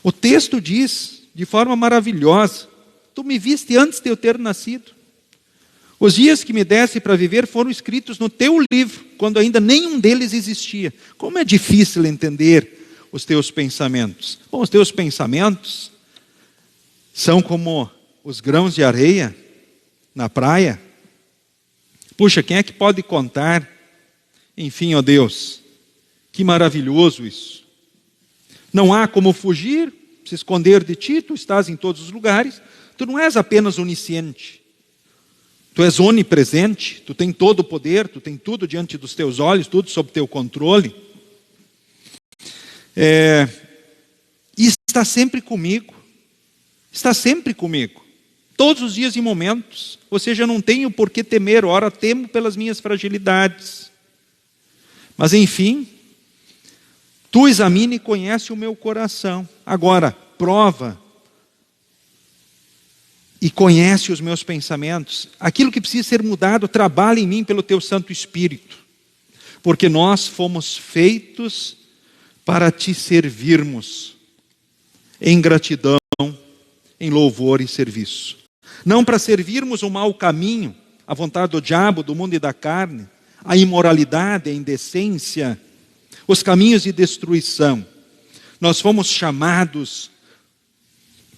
O texto diz, de forma maravilhosa: tu me viste antes de eu ter nascido. Os dias que me desse para viver foram escritos no teu livro, quando ainda nenhum deles existia. Como é difícil entender os teus pensamentos. Bom, os teus pensamentos são como os grãos de areia na praia. Puxa, quem é que pode contar? Enfim, ó Deus, que maravilhoso isso. Não há como fugir, se esconder de ti, tu estás em todos os lugares. Tu não és apenas onisciente, tu és onipresente, tu tens todo o poder, tu tens tudo diante dos teus olhos, tudo sob teu controle. E está sempre comigo, todos os dias e momentos. Ou seja, eu não tenho por que temer, ora temo pelas minhas fragilidades. Mas enfim, tu examina e conhece o meu coração. Agora, prova e conhece os meus pensamentos. Aquilo que precisa ser mudado, trabalha em mim pelo teu Santo Espírito. Porque nós fomos feitos para te servirmos em gratidão, em louvor e serviço. Não para servirmos o mau caminho, a vontade do diabo, do mundo e da carne, a imoralidade, a indecência, os caminhos de destruição. Nós fomos chamados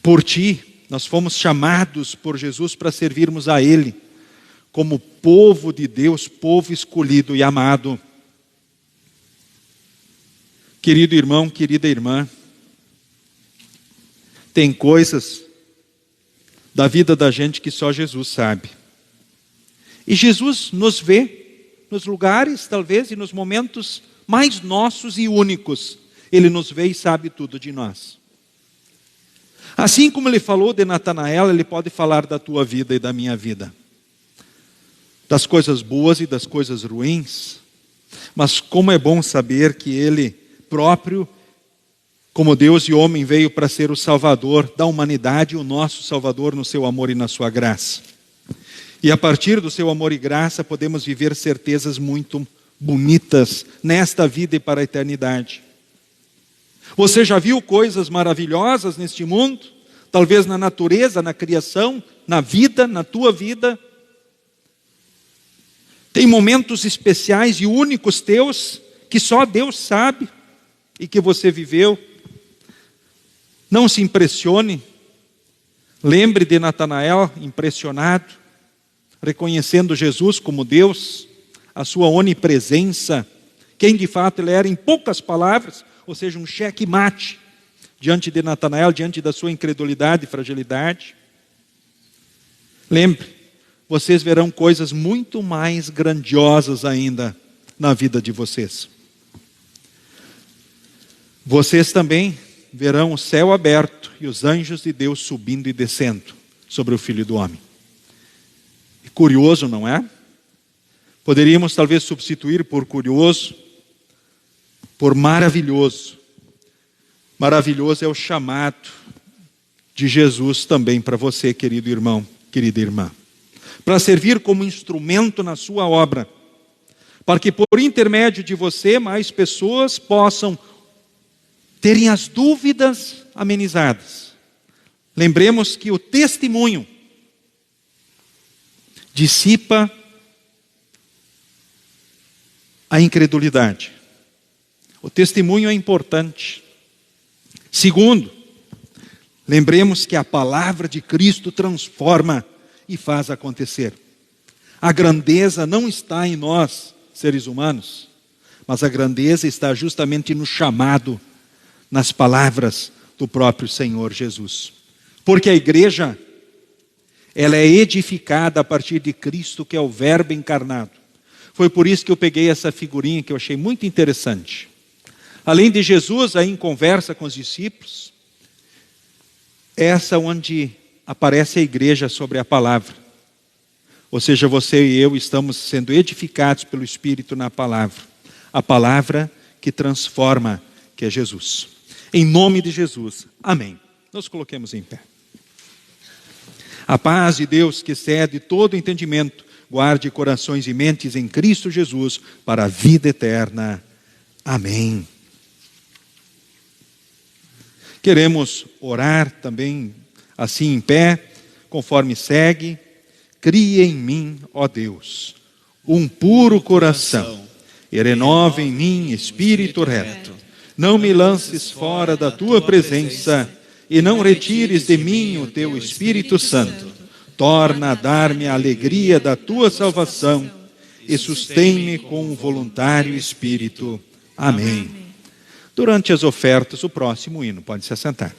por ti, nós fomos chamados por Jesus para servirmos a Ele, como povo de Deus, povo escolhido e amado. Querido irmão, querida irmã, tem coisas da vida da gente que só Jesus sabe. E Jesus nos vê nos lugares, talvez, e nos momentos mais nossos e únicos. Ele nos vê e sabe tudo de nós. Assim como ele falou de Natanael, ele pode falar da tua vida e da minha vida. Das coisas boas e das coisas ruins. Mas como é bom saber que ele próprio, como Deus e homem, veio para ser o Salvador da humanidade, o nosso Salvador no seu amor e na sua graça. E a partir do seu amor e graça, podemos viver certezas muito bonitas nesta vida e para a eternidade. Você já viu coisas maravilhosas neste mundo? Talvez na natureza, na criação, na vida, na tua vida. Tem momentos especiais e únicos teus, que só Deus sabe e que você viveu. Não se impressione. Lembre de Natanael, impressionado, reconhecendo Jesus como Deus, a sua onipresença, quem de fato ele era em poucas palavras, ou seja, um cheque-mate diante de Natanael, diante da sua incredulidade e fragilidade. Lembre, vocês verão coisas muito mais grandiosas ainda na vida de vocês. Vocês também verão o céu aberto e os anjos de Deus subindo e descendo sobre o Filho do Homem. E curioso, não é? Poderíamos talvez substituir por curioso, por maravilhoso. Maravilhoso é o chamado de Jesus também para você, querido irmão, querida irmã. Para servir como instrumento na sua obra, para que por intermédio de você mais pessoas possam terem as dúvidas amenizadas. Lembremos que o testemunho dissipa a incredulidade. O testemunho é importante. Segundo, lembremos que a palavra de Cristo transforma e faz acontecer. A grandeza não está em nós, seres humanos, mas a grandeza está justamente no chamado, nas palavras do próprio Senhor Jesus. Porque a igreja, ela é edificada a partir de Cristo, que é o Verbo encarnado. Foi por isso que eu peguei essa figurinha que eu achei muito interessante. Além de Jesus aí em conversa com os discípulos, essa onde aparece a igreja sobre a palavra. Ou seja, você e eu estamos sendo edificados pelo Espírito na palavra. A palavra que transforma, que é Jesus. Em nome de Jesus. Amém. Nos coloquemos em pé. A paz de Deus, que excede todo entendimento, guarde corações e mentes em Cristo Jesus para a vida eterna. Amém. Queremos orar também assim em pé, conforme segue. Cria em mim, ó Deus, um puro coração, e renova em mim espírito reto. Não me lances fora da tua presença, e não retires de mim o teu Espírito Santo. Torna a dar-me a alegria da tua salvação, e sustém-me com o voluntário Espírito. Amém. Durante as ofertas, o próximo hino. Pode se assentar.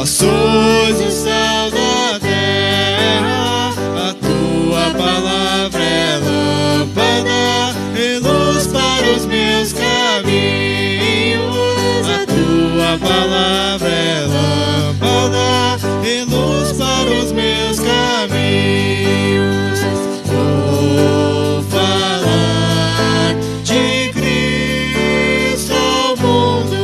Sois o sal da terra, a tua palavra é lâmpada e luz para os meus caminhos. A tua palavra é lâmpada e luz para os meus caminhos. Vou falar de Cristo ao mundo,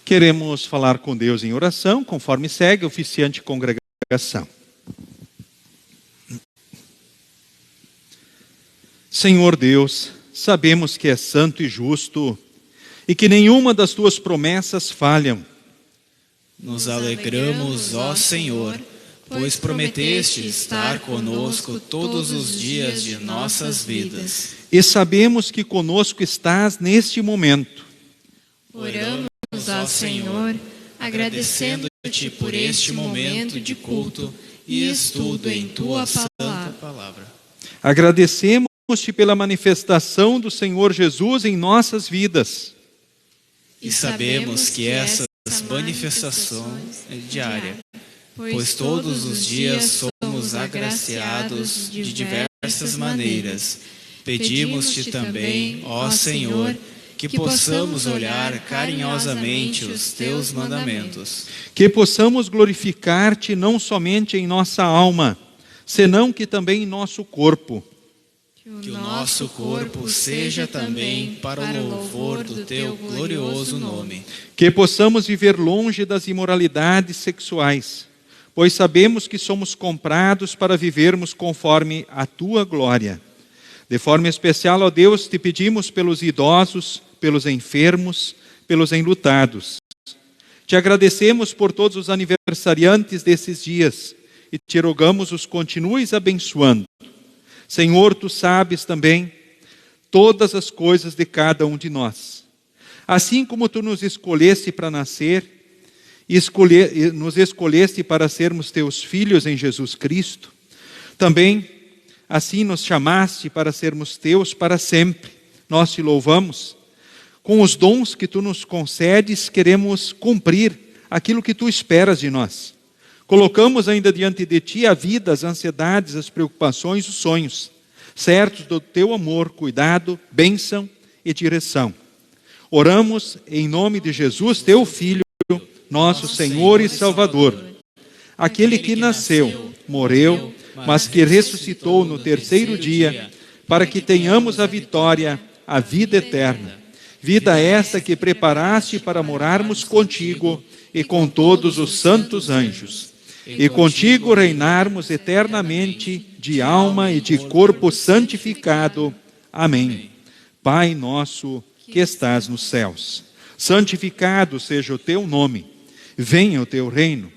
queremos falar com Deus em oração, conforme segue, oficiante congregação. Senhor Deus, sabemos que és santo e justo e que nenhuma das tuas promessas falham. Nos alegramos, ó Senhor, pois prometeste estar conosco todos os dias de nossas vidas. E sabemos que conosco estás neste momento. Oramos ao Senhor, agradecendo-te por este momento de culto e estudo em tua palavra. Agradecemos-te pela manifestação do Senhor Jesus em nossas vidas. E sabemos que essas manifestação diária, pois todos os dias somos agraciados de diversas maneiras. Pedimos-te também, ó Senhor, que possamos olhar carinhosamente os teus mandamentos. Que possamos glorificar-te não somente em nossa alma, senão que também em nosso corpo. Que o nosso corpo seja também para o louvor do teu glorioso nome. Que possamos viver longe das imoralidades sexuais, pois sabemos que somos comprados para vivermos conforme a tua glória. De forma especial, ó Deus, te pedimos pelos idosos, pelos enfermos, pelos enlutados. Te agradecemos por todos os aniversariantes desses dias e te rogamos os continues abençoando. Senhor, tu sabes também todas as coisas de cada um de nós. Assim como tu nos escolheste para nascer, nos escolheste para sermos teus filhos em Jesus Cristo, também assim nos chamaste para sermos teus para sempre. Nós te louvamos. Com os dons que tu nos concedes, queremos cumprir aquilo que tu esperas de nós. Colocamos ainda diante de ti a vida, as ansiedades, as preocupações, os sonhos, certos do teu amor, cuidado, bênção e direção. Oramos em nome de Jesus, teu Filho, nosso Senhor e Salvador, aquele que nasceu, morreu, mas que ressuscitou no terceiro dia, para que tenhamos a vitória, a vida eterna. Vida esta que preparaste para morarmos contigo e com todos os santos anjos, e contigo reinarmos eternamente de alma e de corpo santificado. Amém. Pai nosso que estás nos céus, santificado seja o teu nome. Venha o teu reino.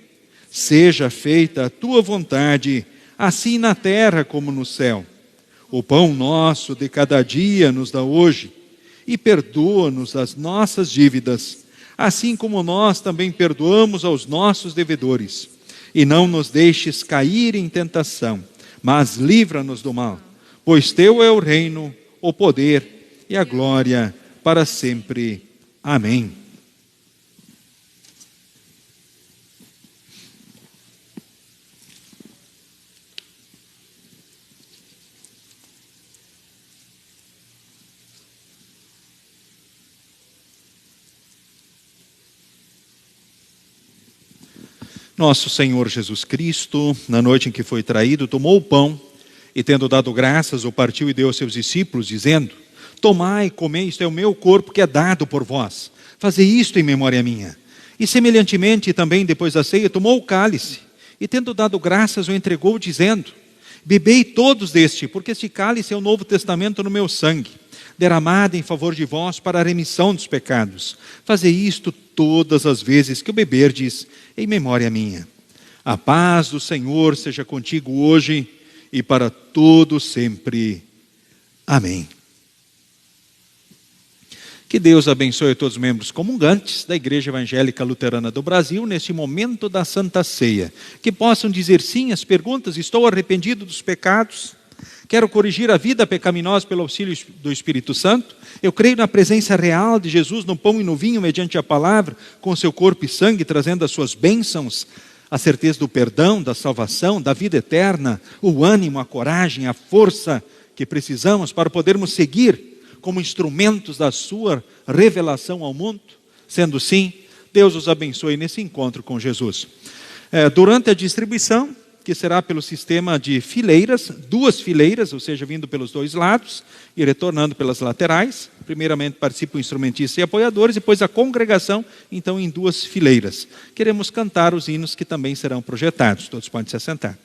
Seja feita a tua vontade, assim na terra como no céu. O pão nosso de cada dia nos dá hoje, e perdoa-nos as nossas dívidas, assim como nós também perdoamos aos nossos devedores. E não nos deixes cair em tentação, mas livra-nos do mal, pois teu é o reino, o poder e a glória para sempre. Amém. Nosso Senhor Jesus Cristo, na noite em que foi traído, tomou o pão e, tendo dado graças, o partiu e deu aos seus discípulos, dizendo: tomai e comei, isto é o meu corpo que é dado por vós. Fazei isto em memória minha. E semelhantemente também, depois da ceia, tomou o cálice e, tendo dado graças, o entregou, dizendo: bebei todos deste, porque este cálice é o novo testamento no meu sangue, derramado em favor de vós para a remissão dos pecados. Fazei isto todas as vezes que o beberdes, em memória minha. A paz do Senhor seja contigo hoje e para todo sempre. Amém. Que Deus abençoe todos os membros comungantes da Igreja Evangélica Luterana do Brasil neste momento da Santa Ceia. Que possam dizer sim às perguntas: estou arrependido dos pecados, quero corrigir a vida pecaminosa pelo auxílio do Espírito Santo, eu creio na presença real de Jesus no pão e no vinho mediante a palavra, com seu corpo e sangue, trazendo as suas bênçãos, a certeza do perdão, da salvação, da vida eterna, o ânimo, a coragem, a força que precisamos para podermos seguir como instrumentos da sua revelação ao mundo. Sendo assim, Deus os abençoe nesse encontro com Jesus. Durante a distribuição, que será pelo sistema de fileiras, 2 fileiras, ou seja, vindo pelos 2 lados e retornando pelas laterais. Primeiramente participam instrumentistas e apoiadores, depois a congregação, então em 2 fileiras. Queremos cantar os hinos que também serão projetados. Todos podem se assentar.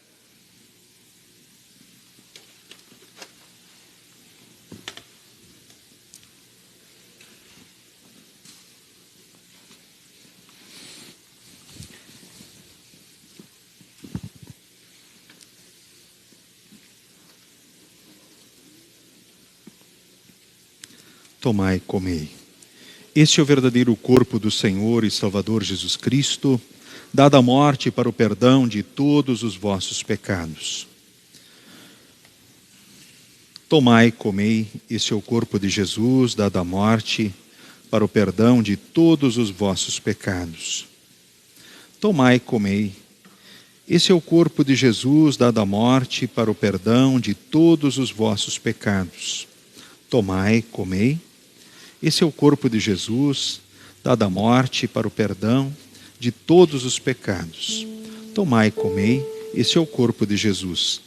Tomai e comei. Este é o verdadeiro corpo do Senhor e Salvador Jesus Cristo, dado a morte para o perdão de todos os vossos pecados. Tomai e comei. Este é o corpo de Jesus, dado a morte para o perdão de todos os vossos pecados. tomai e comei. Esse é o corpo de Jesus dado à morte para o perdão de todos os vossos pecados. Tomai e comei. Esse é o corpo de Jesus dado à morte para o perdão de todos os pecados. Tomai e comei. Esse é o corpo de Jesus.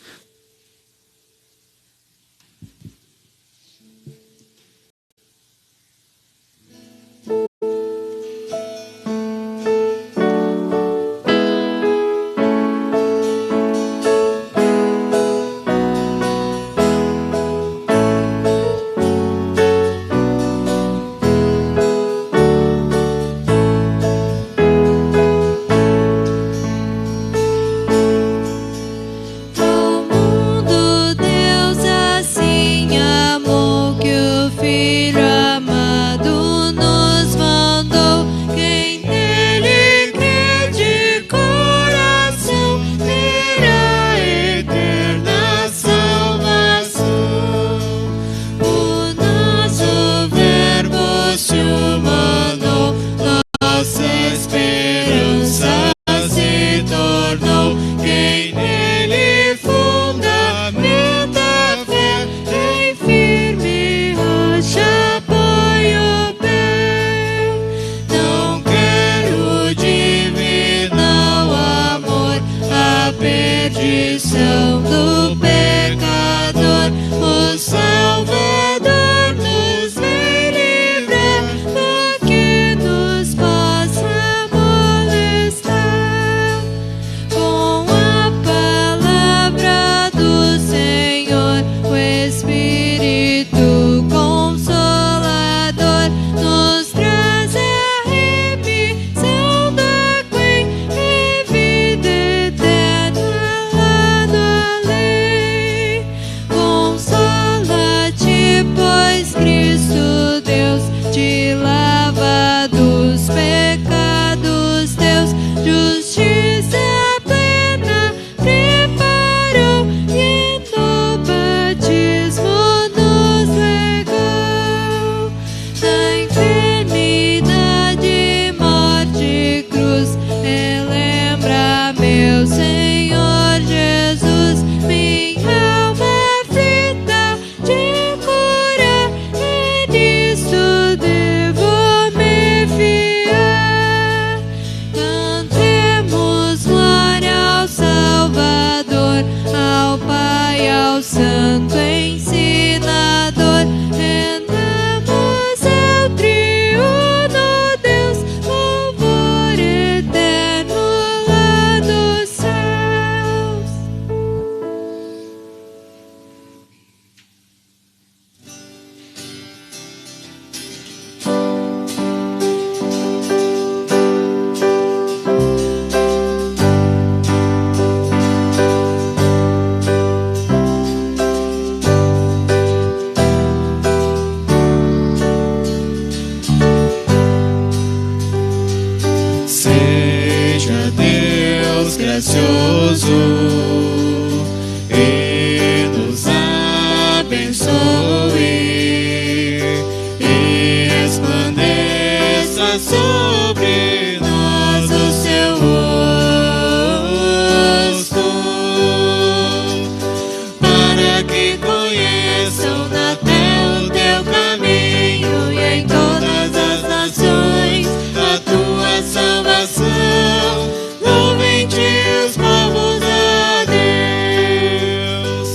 e nos abençoe, e resplandeça sobre nós o seu rosto, para que conheçam na terra o teu caminho e em todas as nações a tua salvação. Louvem-te os povos a Deus,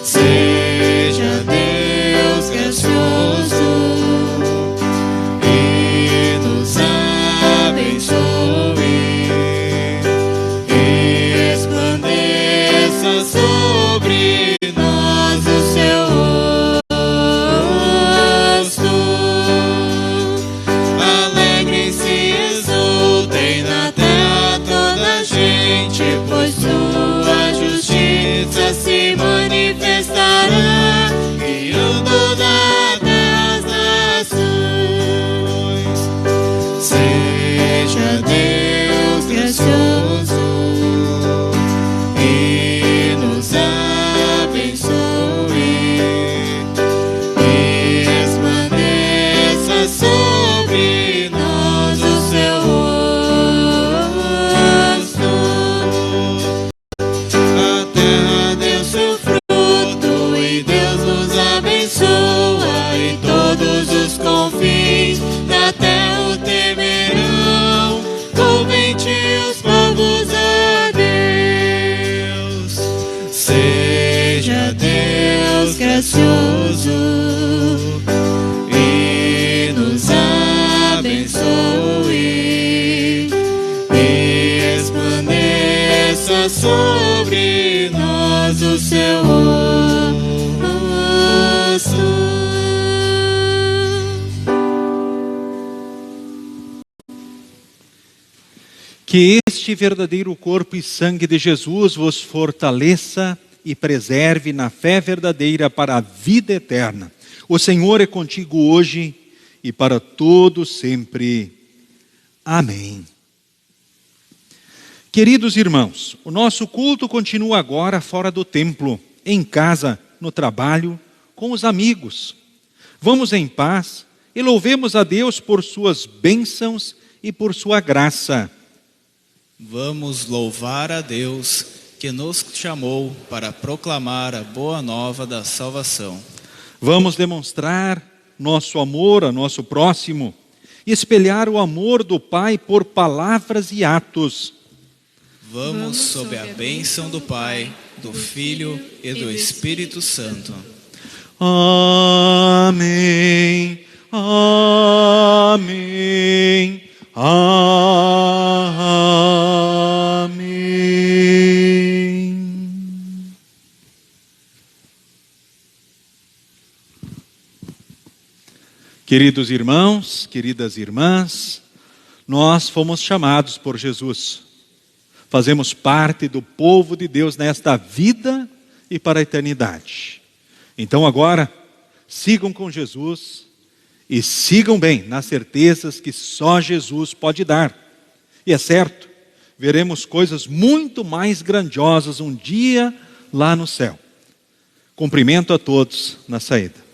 seja Deus gracioso e nos abençoe, e resplandeça sobre nós o seu rosto. Aleluia. Deus gracioso e nos abençoe e resplandeça sobre nós o seu rosto. Que este verdadeiro corpo e sangue de Jesus vos fortaleça e preserve na fé verdadeira para a vida eterna. O Senhor é contigo hoje e para todo sempre. Amém. Queridos irmãos, o nosso culto continua agora fora do templo, em casa, no trabalho, com os amigos. Vamos em paz e louvemos a Deus por suas bênçãos e por sua graça. Vamos louvar a Deus que nos chamou para proclamar a boa nova da salvação. Vamos demonstrar nosso amor a nosso próximo e espelhar o amor do Pai por palavras e atos. Vamos sob a bênção do Pai, do Filho e do Espírito Santo. Amém. Amém. Amém. Queridos irmãos, queridas irmãs, nós fomos chamados por Jesus. Fazemos parte do povo de Deus nesta vida e para a eternidade. Então agora, sigam com Jesus e sigam bem nas certezas que só Jesus pode dar. E é certo, veremos coisas muito mais grandiosas um dia lá no céu. Cumprimento a todos na saída.